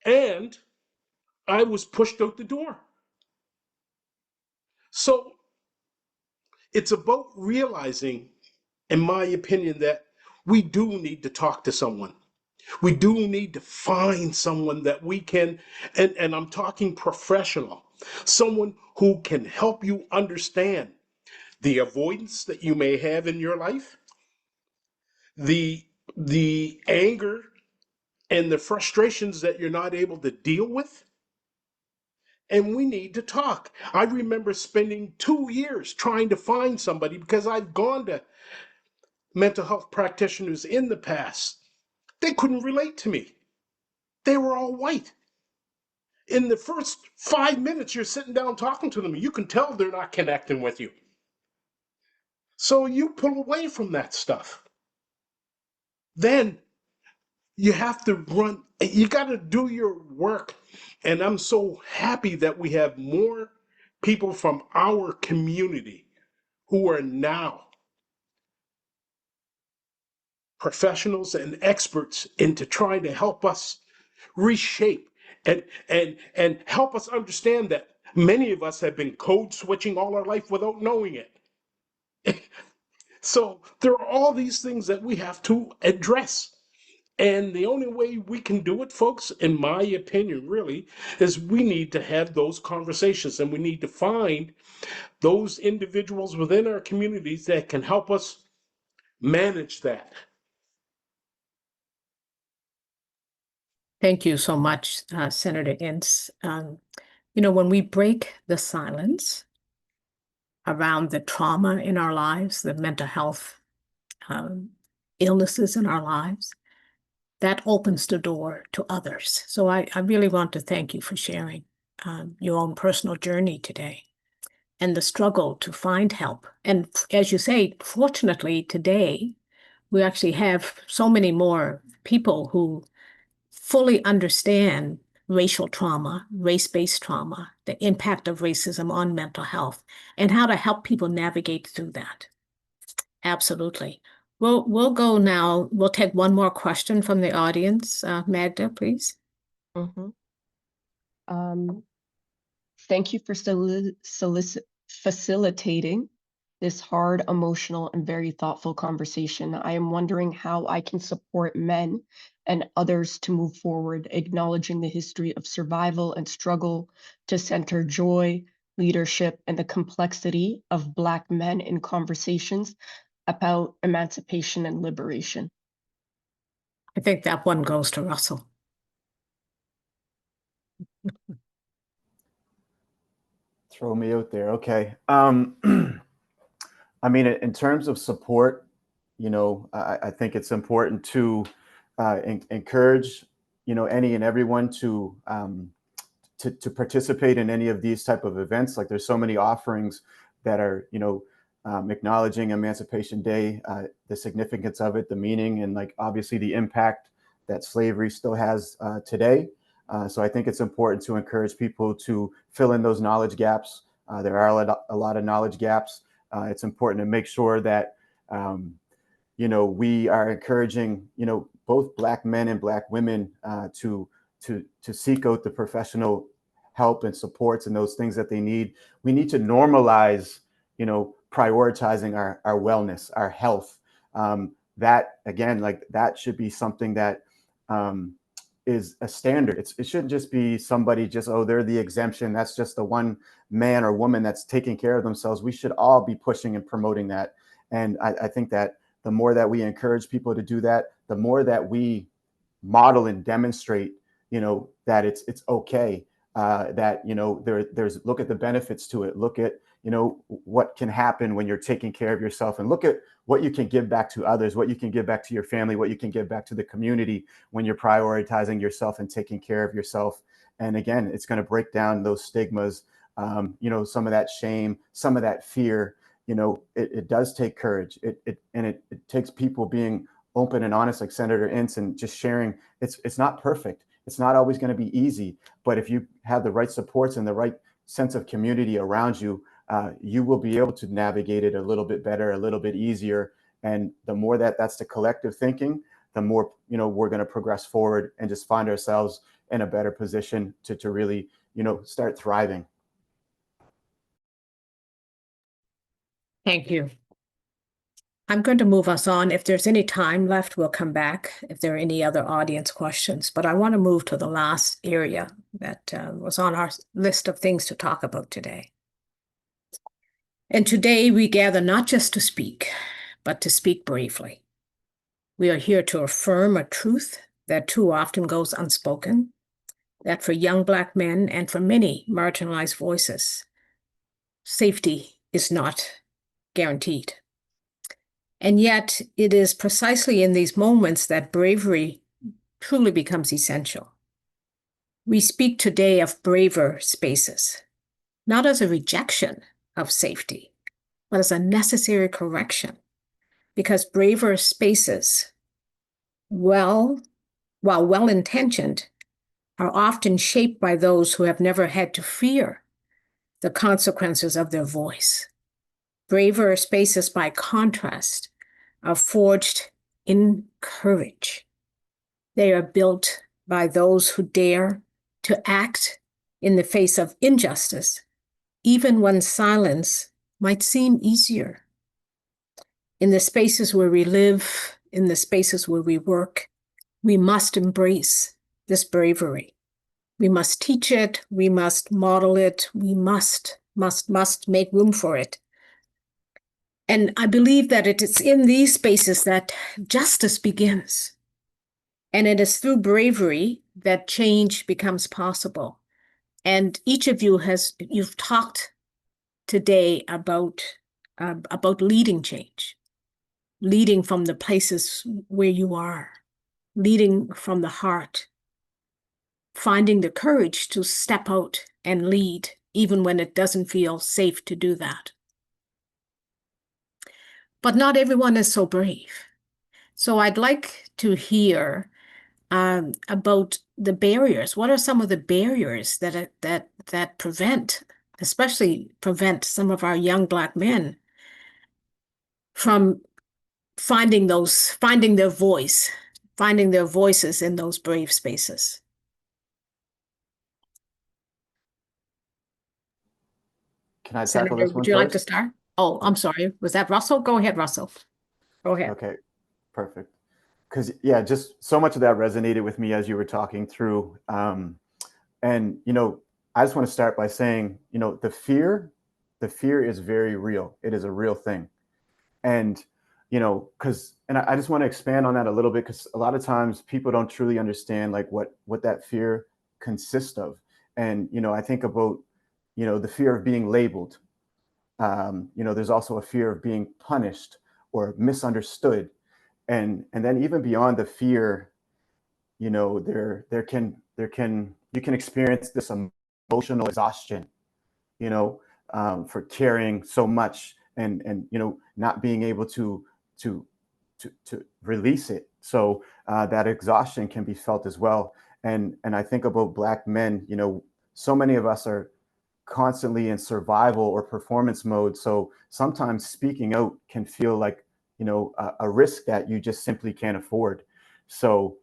C: And I was pushed out the door. So it's about realizing, in my opinion, that we do need to talk to someone. We do need to find someone that we can, and I'm talking professional, someone who can help you understand the avoidance that you may have in your life, the anger and the frustrations that you're not able to deal with. And we need to talk. I remember spending 2 years trying to find somebody because I've gone to mental health practitioners in the past. They couldn't relate to me. They were all white. In the first 5 minutes you're sitting down talking to them, you can tell they're not connecting with you. So you pull away from that stuff. Then you have to run, you got to do your work. And I'm so happy that we have more people from our community who are now professionals and experts into trying to help us reshape and help us understand that many of us have been code switching all our life without knowing it. So there are all these things that we have to address. And the only way we can do it, folks, in my opinion, really, is we need to have those conversations, and we need to find those individuals within our communities that can help us manage that.
B: Thank you so much, Senator Ince. When we break the silence around the trauma in our lives, the mental health illnesses in our lives, that opens the door to others. So I really want to thank you for sharing your own personal journey today and the struggle to find help. And as you say, fortunately, today, we actually have so many more people who fully understand racial trauma, race-based trauma, the impact of racism on mental health, and how to help people navigate through that. Absolutely. We'll go now. We'll take one more question from the audience. Magda, please.
F: Mhm. Thank you for facilitating this hard, emotional, and very thoughtful conversation. I am wondering how I can support men and others to move forward, acknowledging the history of survival and struggle to center joy, leadership, and the complexity of Black men in conversations about emancipation and liberation.
B: I think that one goes to Russell.
D: Throw me out there. Okay. I mean, in terms of support, I think it's important to encourage, any and everyone to participate in any of these type of events. Like there's so many offerings that are, acknowledging Emancipation Day, the significance of it, the meaning, and like obviously the impact that slavery still has today. So I think it's important to encourage people to fill in those knowledge gaps. There are a lot of knowledge gaps. It's important to make sure that, we are encouraging, both Black men and Black women to seek out the professional help and supports and those things that they need. We need to normalize, prioritizing our wellness, our health. That again, like that should be something that is a standard. It shouldn't just be somebody they're the exemption. That's just the one man or woman that's taking care of themselves. We should all be pushing and promoting that. And I think that the more that we encourage people to do that, the more that we model and demonstrate, that it's okay. That, there's look at the benefits to it. Look at, what can happen when you're taking care of yourself, and look at what you can give back to others, what you can give back to your family, what you can give back to the community when you're prioritizing yourself and taking care of yourself. And again, it's going to break down those stigmas, some of that shame, some of that fear. It does take courage. It takes people being open and honest, like Senator Ince, and just sharing. It's not perfect. It's not always going to be easy, but if you have the right supports and the right sense of community around you, you will be able to navigate it a little bit better, a little bit easier. And the more that's the collective thinking, the more, we're going to progress forward and just find ourselves in a better position to really, start thriving.
B: Thank you. I'm going to move us on. If there's any time left, we'll come back if there are any other audience questions. But I want to move to the last area that was on our list of things to talk about today. And today we gather not just to speak, but to speak bravely. We are here to affirm a truth that too often goes unspoken, that for young Black men and for many marginalized voices, safety is not guaranteed. And yet it is precisely in these moments that bravery truly becomes essential. We speak today of braver spaces, not as a rejection of safety, but as a necessary correction, because braver spaces, while well-intentioned, are often shaped by those who have never had to fear the consequences of their voice. Braver spaces, by contrast, are forged in courage. They are built by those who dare to act in the face of injustice, even when silence might seem easier. In the spaces where we live, in the spaces where we work, we must embrace this bravery. We must teach it, we must model it, we must make room for it. And I believe that it is in these spaces that justice begins. And it is through bravery that change becomes possible. And each of you you've talked today about leading change, leading from the places where you are, leading from the heart, finding the courage to step out and lead, even when it doesn't feel safe to do that. But not everyone is so brave. So I'd like to hear about the barriers. What are some of the barriers that prevent, especially prevent some of our young Black men from finding their voices in those brave spaces?
D: Can I tackle
B: Senator,
D: this one
B: would you like to
D: first?
B: start? Oh, I'm sorry. Was that Russell? Go ahead, Russell. Go ahead.
D: Okay, perfect. Because yeah, just so much of that resonated with me as you were talking through. And I just want to start by saying, the fear is very real. It is a real thing. And I just want to expand on that a little bit, because a lot of times people don't truly understand like what that fear consists of. And I think about the fear of being labeled. There's also a fear of being punished or misunderstood, and then even beyond the fear, you can experience this emotional exhaustion, for carrying so much and not being able to release it. So that exhaustion can be felt as well. And I think about Black men, so many of us are constantly in survival or performance mode. So sometimes speaking out can feel like, a risk that you just simply can't afford. So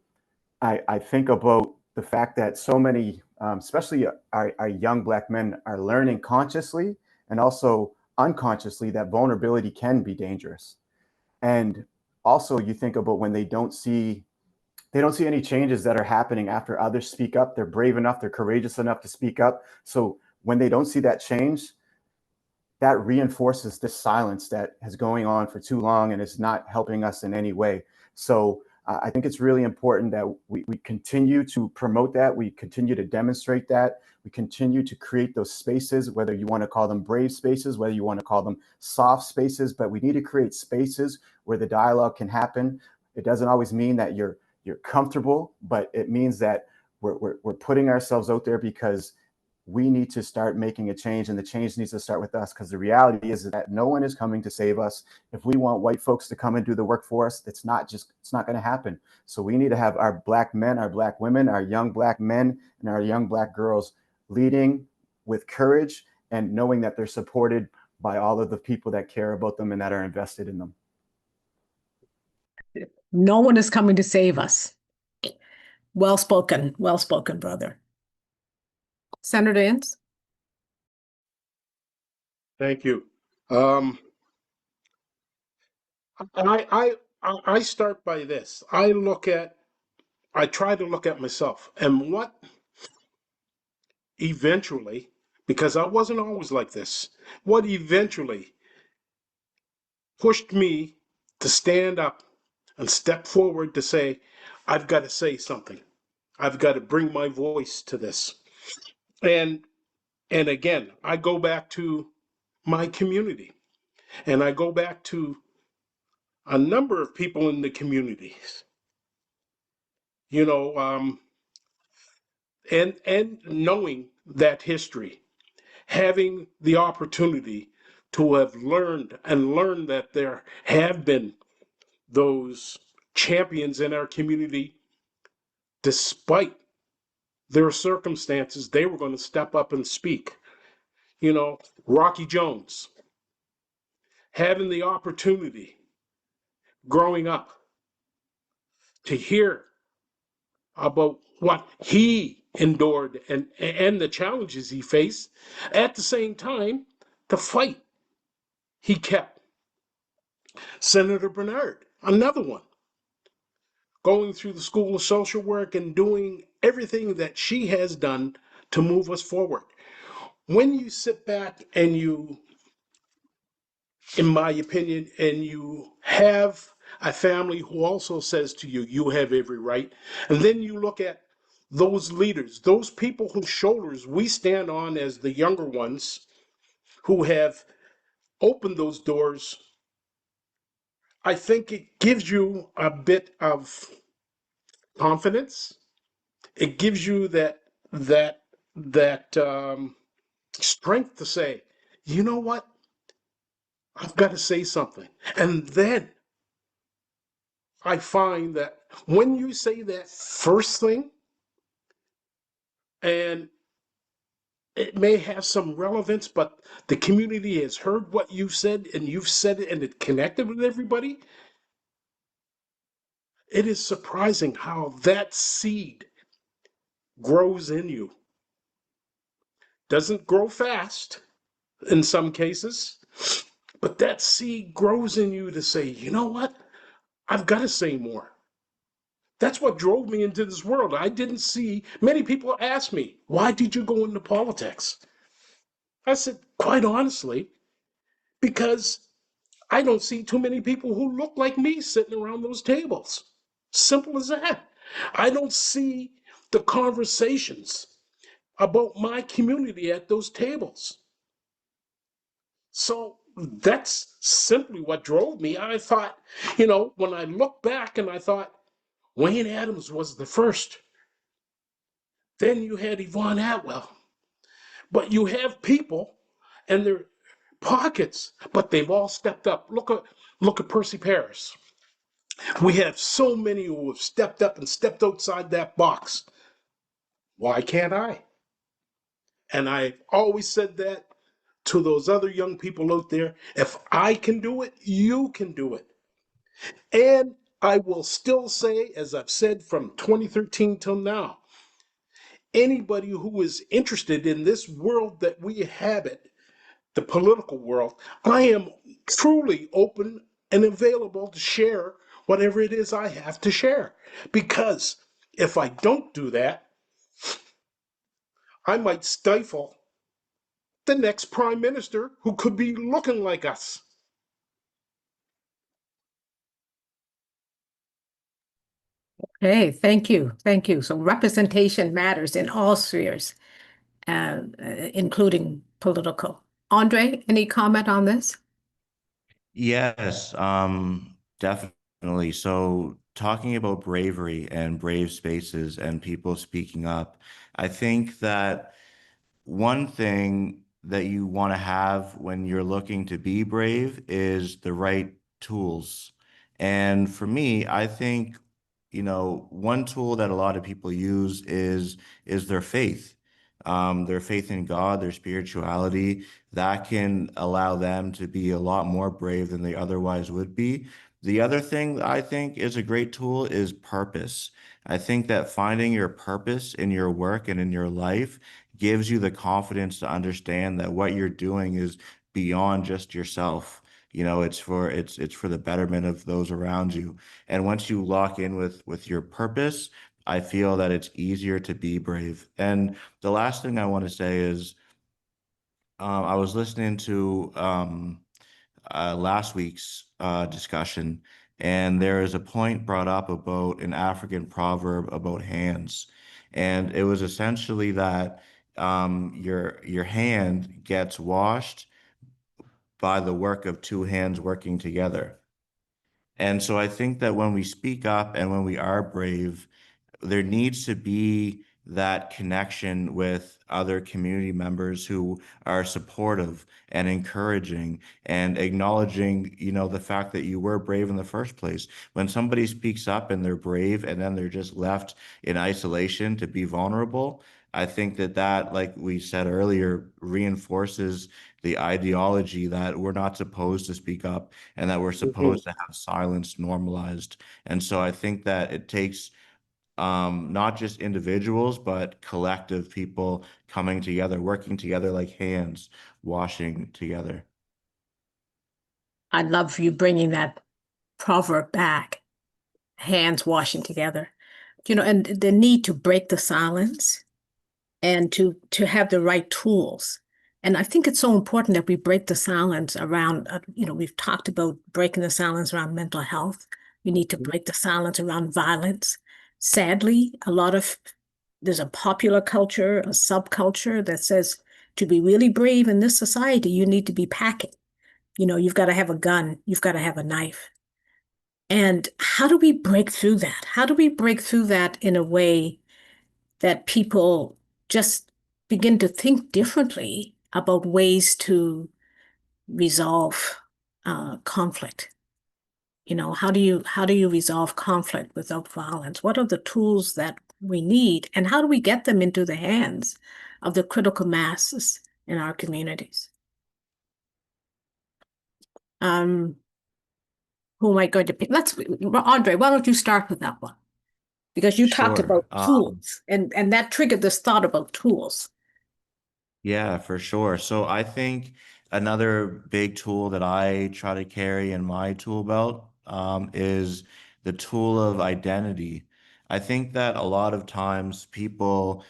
D: I think about the fact that so many, especially our young Black men, are learning consciously and also unconsciously that vulnerability can be dangerous. And also you think about when they don't see any changes that are happening after others speak up. They're brave enough, they're courageous enough to speak up. So when they don't see that change, that reinforces this silence that is going on for too long and is not helping us in any way. So I think it's really important that we continue to promote that, we continue to demonstrate that, we continue to create those spaces, whether you want to call them brave spaces, whether you want to call them soft spaces, but we need to create spaces where the dialogue can happen. It doesn't always mean that you're comfortable, but it means that we're putting ourselves out there because we need to start making a change, and the change needs to start with us, because the reality is that no one is coming to save us. If we want white folks to come and do the work for us, it's not going to happen. So we need to have our Black men, our Black women, our young Black men, and our young Black girls leading with courage and knowing that they're supported by all of the people that care about them and that are invested in them.
B: No one is coming to save us. Well spoken, brother. Senator Ince?
C: Thank you. I start by this. I try to look at myself and what eventually, because I wasn't always like this, what eventually pushed me to stand up and step forward to say, I've got to say something. I've got to bring my voice to this. And again, I go back to my community, and I go back to a number of people in the communities. And knowing that history, having the opportunity to have learned that there have been those champions in our community, despite their circumstances, they were going to step up and speak. Rocky Jones, having the opportunity growing up to hear about what he endured and the challenges he faced, at the same time, the fight he kept Senator Bernard, another one, going through the School of Social Work and doing everything that she has done to move us forward. When you sit back and you, in my opinion, and you have a family who also says to you, you have every right, and then you look at those leaders, those people whose shoulders we stand on as the younger ones who have opened those doors, I think it gives you a bit of confidence. It gives you that strength to say, you know what, I've got to say something. And then I find that when you say that first thing, and it may have some relevance, but the community has heard what you've said and you've said it and it connected with everybody, it is surprising how that seed grows in you. Doesn't grow fast in some cases, but that seed grows in you to say, you know what? I've got to say more. That's what drove me into this world. I didn't see many people ask me, why did you go into politics? I said, quite honestly, because I don't see too many people who look like me sitting around those tables. Simple as that. I don't see the conversations about my community at those tables. So that's simply what drove me. I thought, when I look back and I thought, Wayne Adams was the first. Then you had Yvonne Atwell. But you have people and their pockets, but they've all stepped up. Look at Percy Paris. We have so many who have stepped up and stepped outside that box. Why can't I? And I always said that to those other young people out there. If I can do it, you can do it. And I will still say, as I've said from 2013 till now, anybody who is interested in this world that we inhabit, the political world, I am truly open and available to share whatever it is I have to share. Because if I don't do that, I might stifle the next prime minister who could be looking like us.
B: Okay, thank you. Thank you. So representation matters in all spheres, including political. Andre, any comment on this?
E: Yes, definitely. So talking about bravery and brave spaces and people speaking up, I think that one thing that you want to have when you're looking to be brave is the right tools. And for me, I think, one tool that a lot of people use is their faith in God, their spirituality. That can allow them to be a lot more brave than they otherwise would be. The other thing I think is a great tool is purpose. I think that finding your purpose in your work and in your life gives you the confidence to understand that what you're doing is beyond just yourself. It's for the betterment of those around you. And once you lock in with your purpose, I feel that it's easier to be brave. And the last thing I want to say is, I was listening to last week's discussion, and there is a point brought up about an African proverb about hands, and it was essentially that your hand gets washed by the work of two hands working together. And so I think that when we speak up and when we are brave, there needs to be that connection with other community members who are supportive and encouraging and acknowledging, the fact that you were brave in the first place. When somebody speaks up and they're brave and then they're just left in isolation to be vulnerable, I think that, like we said earlier, reinforces the ideology that we're not supposed to speak up and that we're
C: Mhm.
E: supposed to have silence normalized. And so I think that it takes not just individuals, but collective people coming together, working together like hands, washing together.
B: I love you bringing that proverb back, hands washing together, and the need to break the silence and to have the right tools. And I think it's so important that we break the silence around, we've talked about breaking the silence around mental health. We need to break the silence around violence. Sadly, there's a popular culture, a subculture that says to be really brave in this society, you need to be packing. You've got to have a gun, you've got to have a knife. And how do we break through that? How do we break through that in a way that people just begin to think differently about ways to resolve conflict? How do you resolve conflict without violence? What are the tools that we need, and how do we get them into the hands of the critical masses in our communities? Who am I going to pick? Andre, why don't you start with that one? Because you talked
E: Sure.
B: about tools, and that triggered this thought about tools.
E: Yeah, for sure. So I think another big tool that I try to carry in my tool belt is the tool of identity. I think that a lot of times people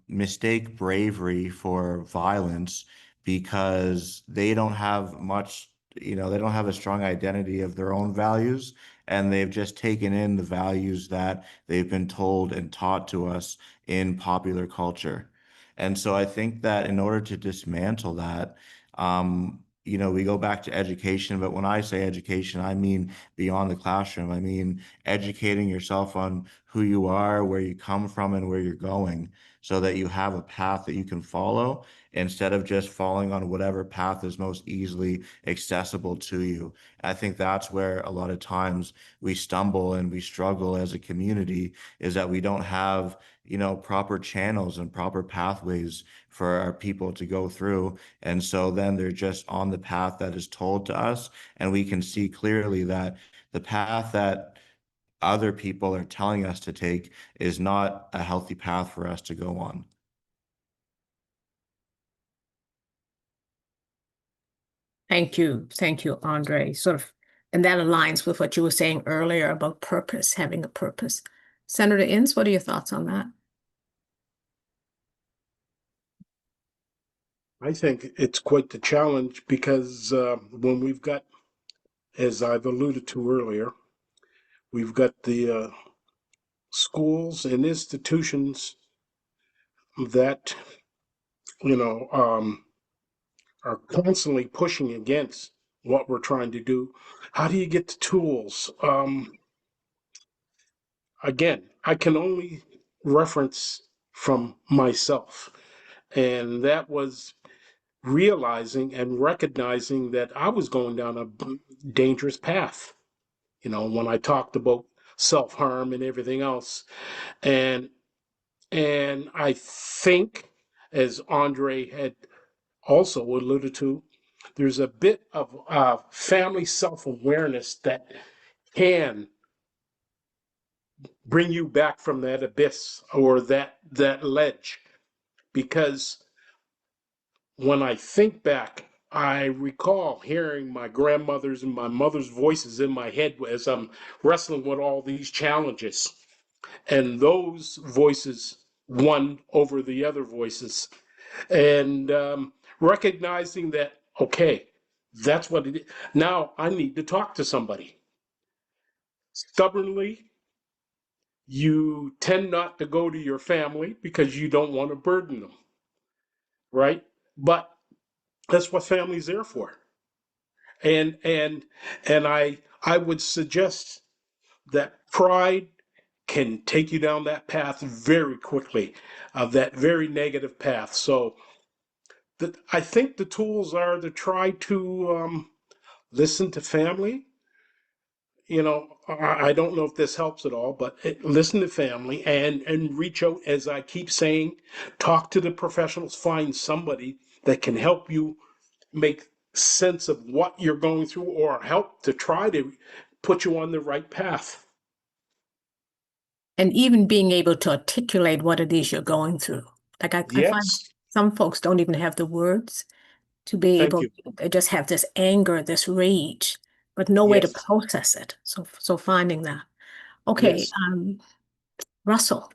E: mistake bravery for violence because they don't have much, they don't have a strong identity of their own values, and they've just taken in the values that they've been told and taught to us in popular culture. And so I think that in order to dismantle that, we go back to education, but when I say education, I mean beyond the classroom. I mean educating yourself on who you are, where you come from, and where you're going, so that you have a path that you can follow instead of just falling on whatever path is most easily accessible to you. I think that's where a lot of times we stumble and we struggle as a community, is that we don't have proper channels and proper pathways for our people to go through. And so then they're just on the path that is told to us. And we can see clearly that the path that other people are telling us to take is not a healthy path for us to go on.
B: Thank you, Andre. And that aligns with what you were saying earlier about purpose, having a purpose. Senator Ince, what are your thoughts on that?
C: I think it's quite the challenge because when we've got, as I've alluded to earlier, we've got the schools and institutions that, are constantly pushing against what we're trying to do. How do you get the tools? Again, I can only reference from myself, and that was realizing and recognizing that I was going down a dangerous path. When I talked about self-harm and everything else, and I think, as Andre had also alluded to, there's a bit of family self-awareness that can bring you back from that abyss or that ledge. Because when I think back, I recall hearing my grandmother's and my mother's voices in my head as I'm wrestling with all these challenges. And those voices won over the other voices. And recognizing that, okay, that's what it is. Now I need to talk to somebody. Stubbornly, you tend not to go to your family because you don't want to burden them, right? But that's what family's there for. And I would suggest that pride can take you down that path very quickly, that very negative path. So I think the tools are to try to listen to family. I don't know if this helps at all, but listen to family and reach out, as I keep saying, talk to the professionals, find somebody that can help you make sense of what you're going through or help to try to put you on the right path.
B: And even being able to articulate what it is you're going through. Like I find
C: Yes.
B: some folks don't even have the words to be
C: Thank
B: able
C: you.
B: to just have this anger, this rage, but no way to
C: Yes.
B: process it. So finding that. Okay,
C: Yes.
B: Russell.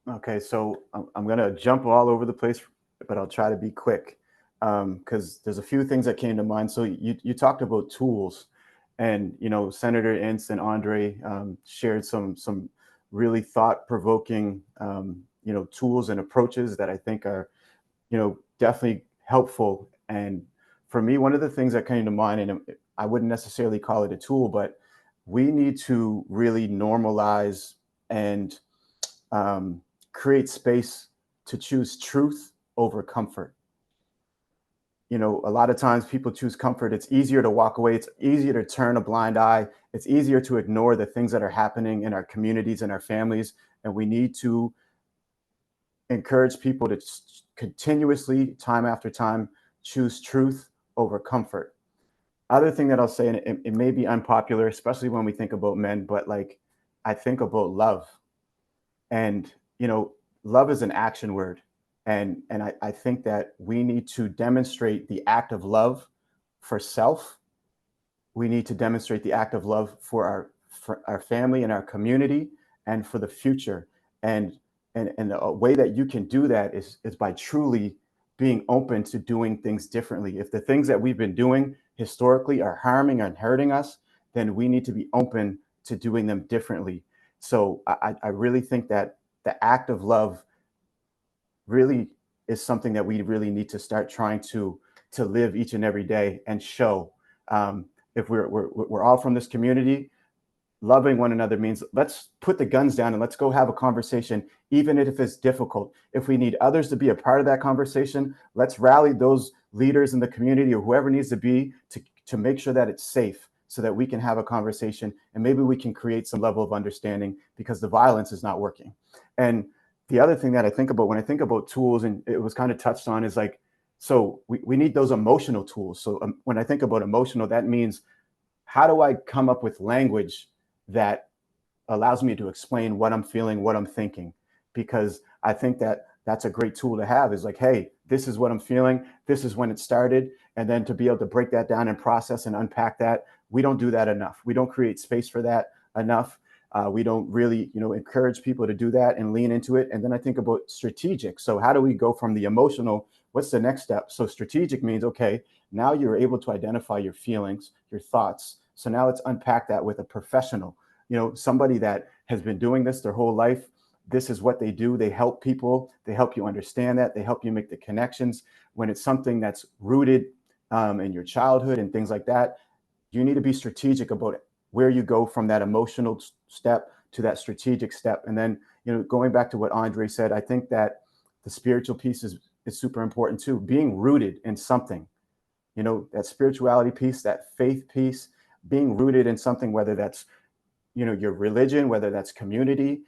D: Okay, so I'm going to jump all over the place, but I'll try to be quick because there's a few things that came to mind. So you talked about tools, and Senator Ince and Andre shared some really thought-provoking tools and approaches that I think are definitely helpful. And for me, one of the things that came to mind, and I wouldn't necessarily call it a tool, but we need to really normalize and create space to choose truth over comfort. A lot of times people choose comfort. It's easier to walk away. It's easier to turn a blind eye. It's easier to ignore the things that are happening in our communities and our families. And we need to encourage people to continuously, time after time, choose truth over comfort. Other thing that I'll say, and it may be unpopular, especially when we think about men, but I think about love. And, love is an action word. And I think that we need to demonstrate the act of love for self. We need to demonstrate the act of love for our family and our community and for the future. And a way that you can do that is by truly being open to doing things differently. If the things that we've been doing historically are harming and hurting us, then we need to be open to doing them differently. So I really think that the act of love really is something that we really need to start trying to live each and every day and show. If we're all from this community, loving one another means let's put the guns down and let's go have a conversation, even if it's difficult. If we need others to be a part of that conversation, let's rally those leaders in the community or whoever needs to be to make sure that it's safe so that we can have a conversation and maybe we can create some level of understanding because the violence is not working. And the other thing that I think about when I think about tools, and it was kind of touched on, is so we need those emotional tools. So when I think about emotional, that means how do I come up with language that allows me to explain what I'm feeling, what I'm thinking? Because I think that that's a great tool to have is hey, this is what I'm feeling. This is when it started. And then to be able to break that down and process and unpack that, we don't do that enough. We don't create space for that enough. We don't really, encourage people to do that and lean into it. And then I think about strategic. So how do we go from the emotional? What's the next step? So strategic means, okay, now you're able to identify your feelings, your thoughts. So now let's unpack that with a professional, somebody that has been doing this their whole life. This is what they do. They help people. They help you understand that. They help you make the connections. When it's something that's rooted in your childhood and things like that, you need to be strategic about it, where you go from that emotional step to that strategic step. And then, going back to what Andre said, I think that the spiritual piece is super important too. Being rooted in something, that spirituality piece, that faith piece, being rooted in something, whether that's, your religion, whether that's community,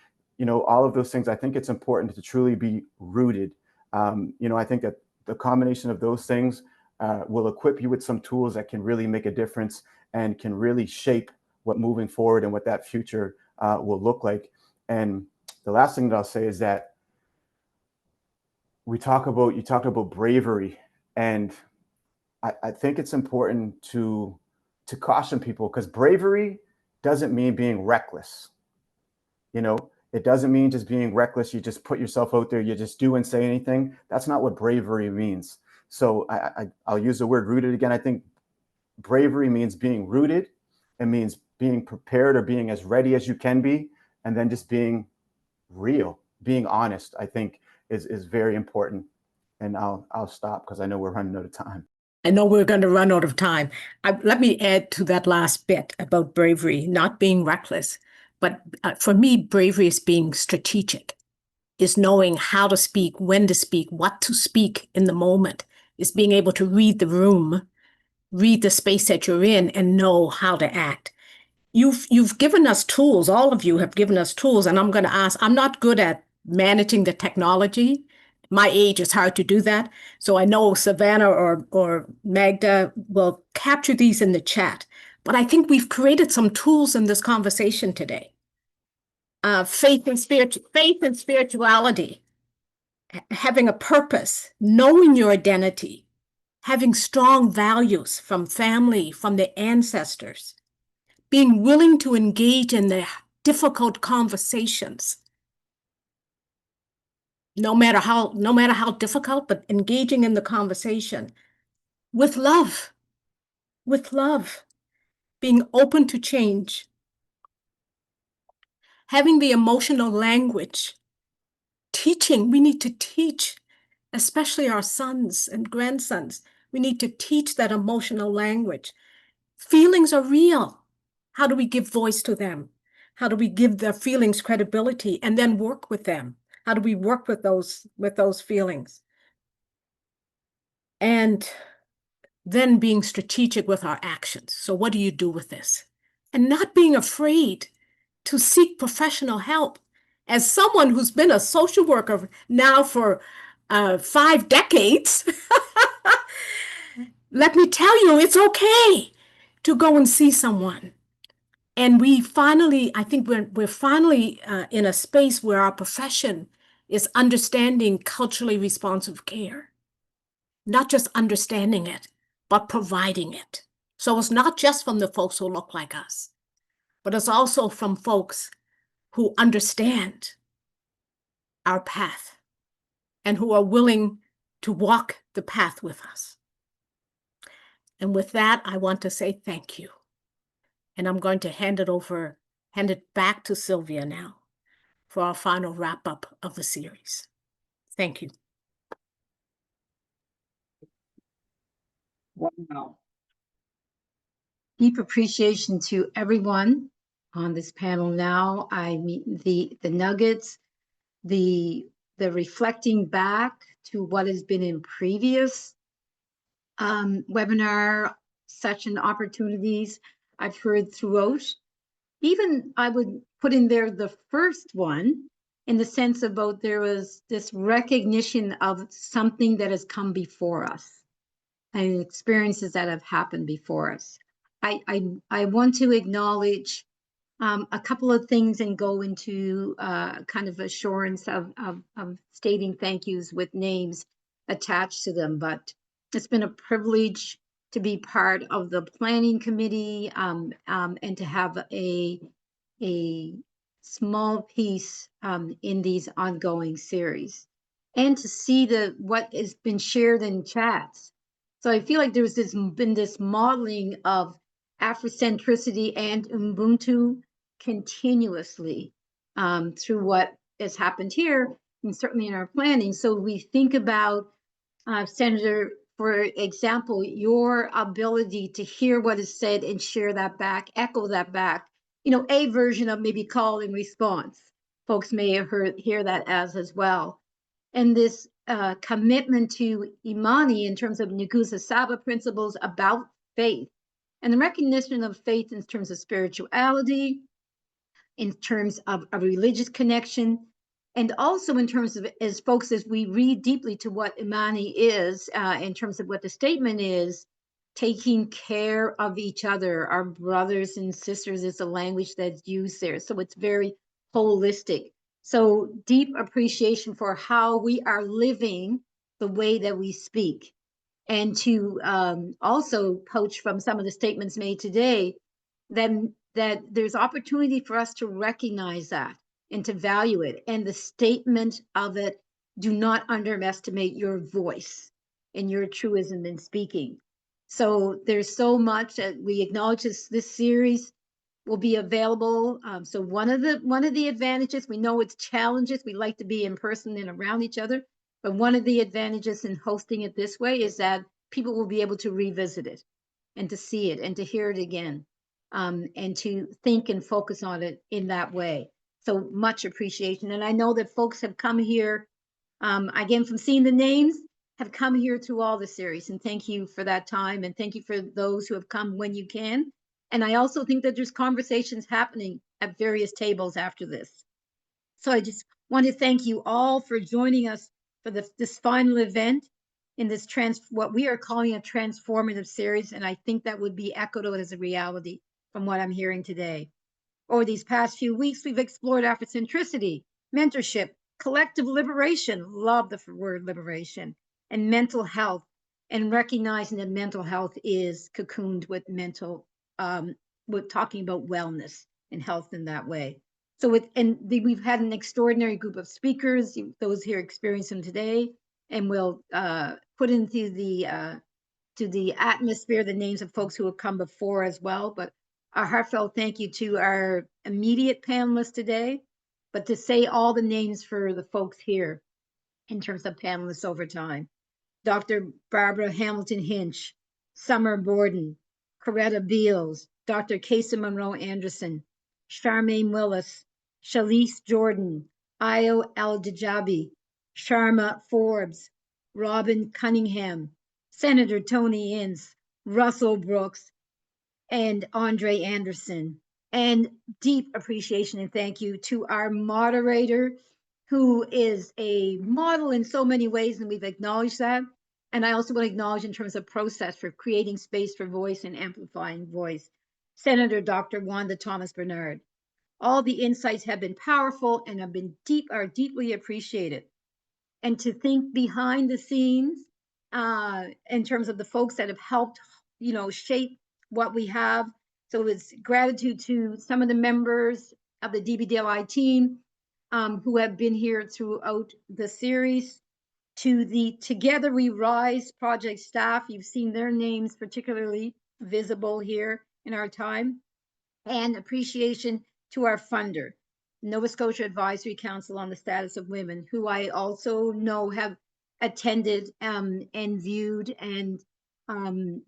D: all of those things. I think it's important to truly be rooted. I think that the combination of those things will equip you with some tools that can really make a difference and can really shape what moving forward and what that future will look like. And the last thing that I'll say is that you talked about bravery, and I think it's important to caution people, because bravery doesn't mean being reckless. It doesn't mean just being reckless. You just put yourself out there, you just do and say anything. That's not what bravery means. So I'll use the word rooted again. I think bravery means being rooted. It means being prepared or being as ready as you can be, and then just being real, being honest, I think is very important. And I'll stop because I know we're running out of time.
B: I know we're going to run out of time. Let me add to that last bit about bravery, not being reckless. But for me, bravery is being strategic, is knowing how to speak, when to speak, what to speak in the moment, is being able to read the room, read the space that you're in, and know how to act. You've given us tools. All of you have given us tools. And I'm going to ask, I'm not good at managing the technology. My age is hard to do that. So I know Savannah or Magda will capture these in the chat. But I think we've created some tools in this conversation today. Faith and spirituality. having a purpose, knowing your identity, having strong values from family, from the ancestors, being willing to engage in the difficult conversations, no matter how difficult, but engaging in the conversation with love, being open to change, having the emotional language, teaching. We need to teach, especially our sons and grandsons. We need to teach that emotional language. Feelings are real. How do we give voice to them? How do we give their feelings credibility and then work with them? How do we work with those feelings? And then being strategic with our actions. So what do you do with this? And not being afraid to seek professional help. As someone who's been a social worker now for 5 decades, let me tell you, it's okay to go and see someone. And I think we're finally in a space where our profession is understanding culturally responsive care. Not just understanding it, but providing it. So it's not just from the folks who look like us, but it's also from folks who understand our path and who are willing to walk the path with us. And with that, I want to say thank you. And I'm going to hand it back to Sylvia now for our final wrap up of the series. Thank you.
A: Wow. Deep appreciation to everyone on this panel now. I mean, the nuggets, the reflecting back to what has been in previous webinar session opportunities I've heard throughout. Even I would put in there the first one in the sense about there was this recognition of something that has come before us and experiences that have happened before us. I want to acknowledge a couple of things and go into kind of assurance of stating thank yous with names attached to them. But it's been a privilege to be part of the planning committee and to have a small piece in these ongoing series and to see what has been shared in chats. So I feel like there's been this modeling of Africentricity and Ubuntu continuously through what has happened here and certainly in our planning. So we think about, Senator, for example, your ability to hear what is said and share that back, echo that back, a version of maybe call and response. Folks may hear that as well. And this commitment to Imani in terms of Nguza Saba principles about faith and the recognition of faith in terms of spirituality, in terms of a religious connection, and also in terms of, as folks, as we read deeply to what Imani is, in terms of what the statement is, taking care of each other, our brothers and sisters is a language that's used there. So it's very holistic. So deep appreciation for how we are living the way that we speak. And to also poach from some of the statements made today, then that there's opportunity for us to recognize that and to value it. And the statement of it, do not underestimate your voice and your truism in speaking. So there's so much that we acknowledge this series will be available. So one of the advantages, we know it's challenges, we like to be in person and around each other, but one of the advantages in hosting it this way is that people will be able to revisit it and to see it and to hear it again, and to think and focus on it in that way. So much appreciation. And I know that folks have come here, again, from seeing the names, have come here through all the series. And thank you for that time. And thank you for those who have come when you can. And I also think that there's conversations happening at various tables after this. So I just want to thank you all for joining us for this final event in this what we are calling a transformative series. And I think that would be echoed as a reality from what I'm hearing today. Over these past few weeks, we've explored Africentricity, mentorship, collective liberation, love the word liberation, and mental health, and recognizing that mental health is cocooned with with talking about wellness and health in that way. So we've had an extraordinary group of speakers, those here experiencing them today, and we'll put into the atmosphere the names of folks who have come before as well. But a heartfelt thank you to our immediate panelists today, but to say all the names for the folks here in terms of panelists over time. Dr. Barbara Hamilton-Hinch, Summer Borden, Coretta Beals, Dr. Késa Munroe-Anderson, Charmaine Willis, Shalise Jordan, Ayo Aladejebi, Sharma Forbes, Robin Cunningham, Senator Tony Ince, Russell Brooks, and Andre Anderson. And deep appreciation and thank you to our moderator, who is a model in so many ways, and we've acknowledged that. And I also want to acknowledge in terms of process for creating space for voice and amplifying voice, Senator Dr. Wanda Thomas Bernard. All the insights have been powerful and are deeply appreciated. And to think behind the scenes in terms of the folks that have helped, shape what we have. So it's gratitude to some of the members of the DBDLI team who have been here throughout the series, to the Together We Rise project staff. You've seen their names particularly visible here in our time, and appreciation to our funder, Nova Scotia Advisory Council on the Status of Women, who I also know have attended and viewed and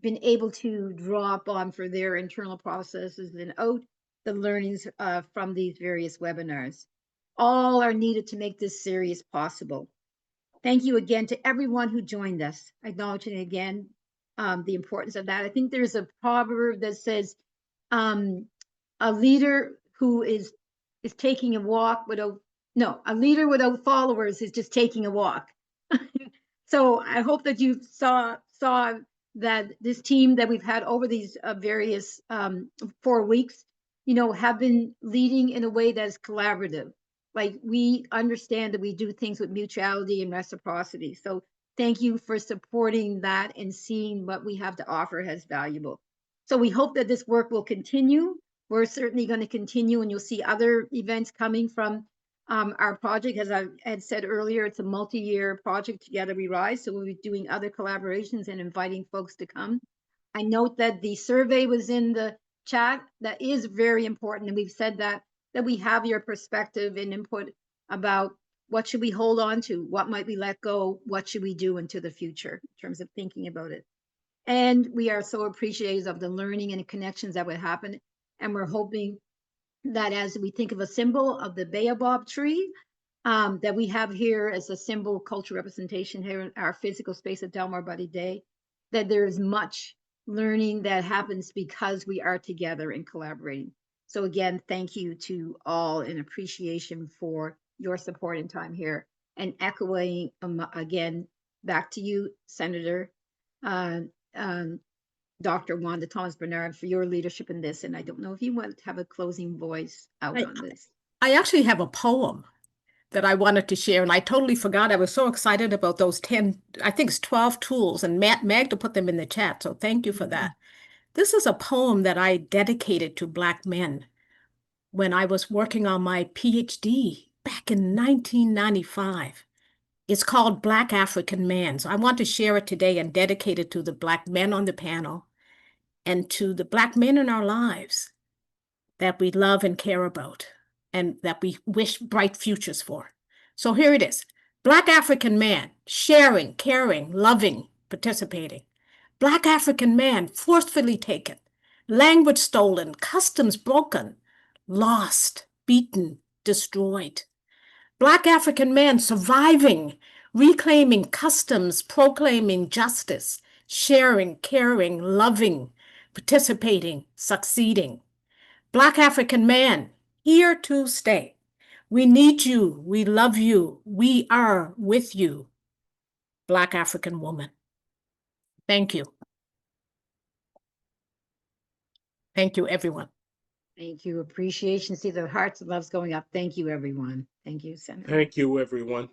A: been able to draw upon for their internal processes and out the learnings from these various webinars. All are needed to make this series possible. Thank you again to everyone who joined us. Acknowledging again the importance of that. I think there's a proverb that says, a leader who is taking a walk a leader without followers is just taking a walk. So I hope that you saw that this team that we've had over these various 4 weeks, have been leading in a way that is collaborative. Like, we understand that we do things with mutuality and reciprocity. So thank you for supporting that and seeing what we have to offer as valuable. So we hope that this work will continue. We're certainly going to continue, and you'll see other events coming from our project. As I had said earlier, it's a multi-year project, Together We Rise. So we'll be doing other collaborations and inviting folks to come. I note that the survey was in the chat. That is very important. And we've said that we have your perspective and input about what should we hold on to, what might we let go, what should we do into the future in terms of thinking about it. And we are so appreciative of the learning and the connections that would happen. And we're hoping that as we think of a symbol of the baobab tree that we have here as a symbol cultural representation here in our physical space at Delmar Buddy Day, that there is much learning that happens because we are together and collaborating. So again, thank you to all and appreciation for your support and time here. And echoing again, back to you, Senator Dr. Wanda Thomas Bernard, for your leadership in this. And I don't know if you want to have a closing voice out on this.
B: I actually have a poem that I wanted to share, and I totally forgot. I was so excited about those 10, I think it's 12 tools, and Magda put them in the chat, so thank you for that. This is a poem that I dedicated to Black men when I was working on my PhD back in 1995. It's called Black African Man. So I want to share it today and dedicate it to the Black men on the panel and to the Black men in our lives that we love and care about and that we wish bright futures for. So here it is. Black African man, sharing, caring, loving, participating. Black African man, forcefully taken, language stolen, customs broken, lost, beaten, destroyed. Black African man surviving, reclaiming customs, proclaiming justice, sharing, caring, loving, participating, succeeding. Black African man, here to stay. We need you. We love you. We are with you. Black African woman. Thank you. Thank you, everyone.
A: Thank you. Appreciation. See the hearts and loves going up. Thank you, everyone. Thank you, Senator.
C: Thank you, everyone.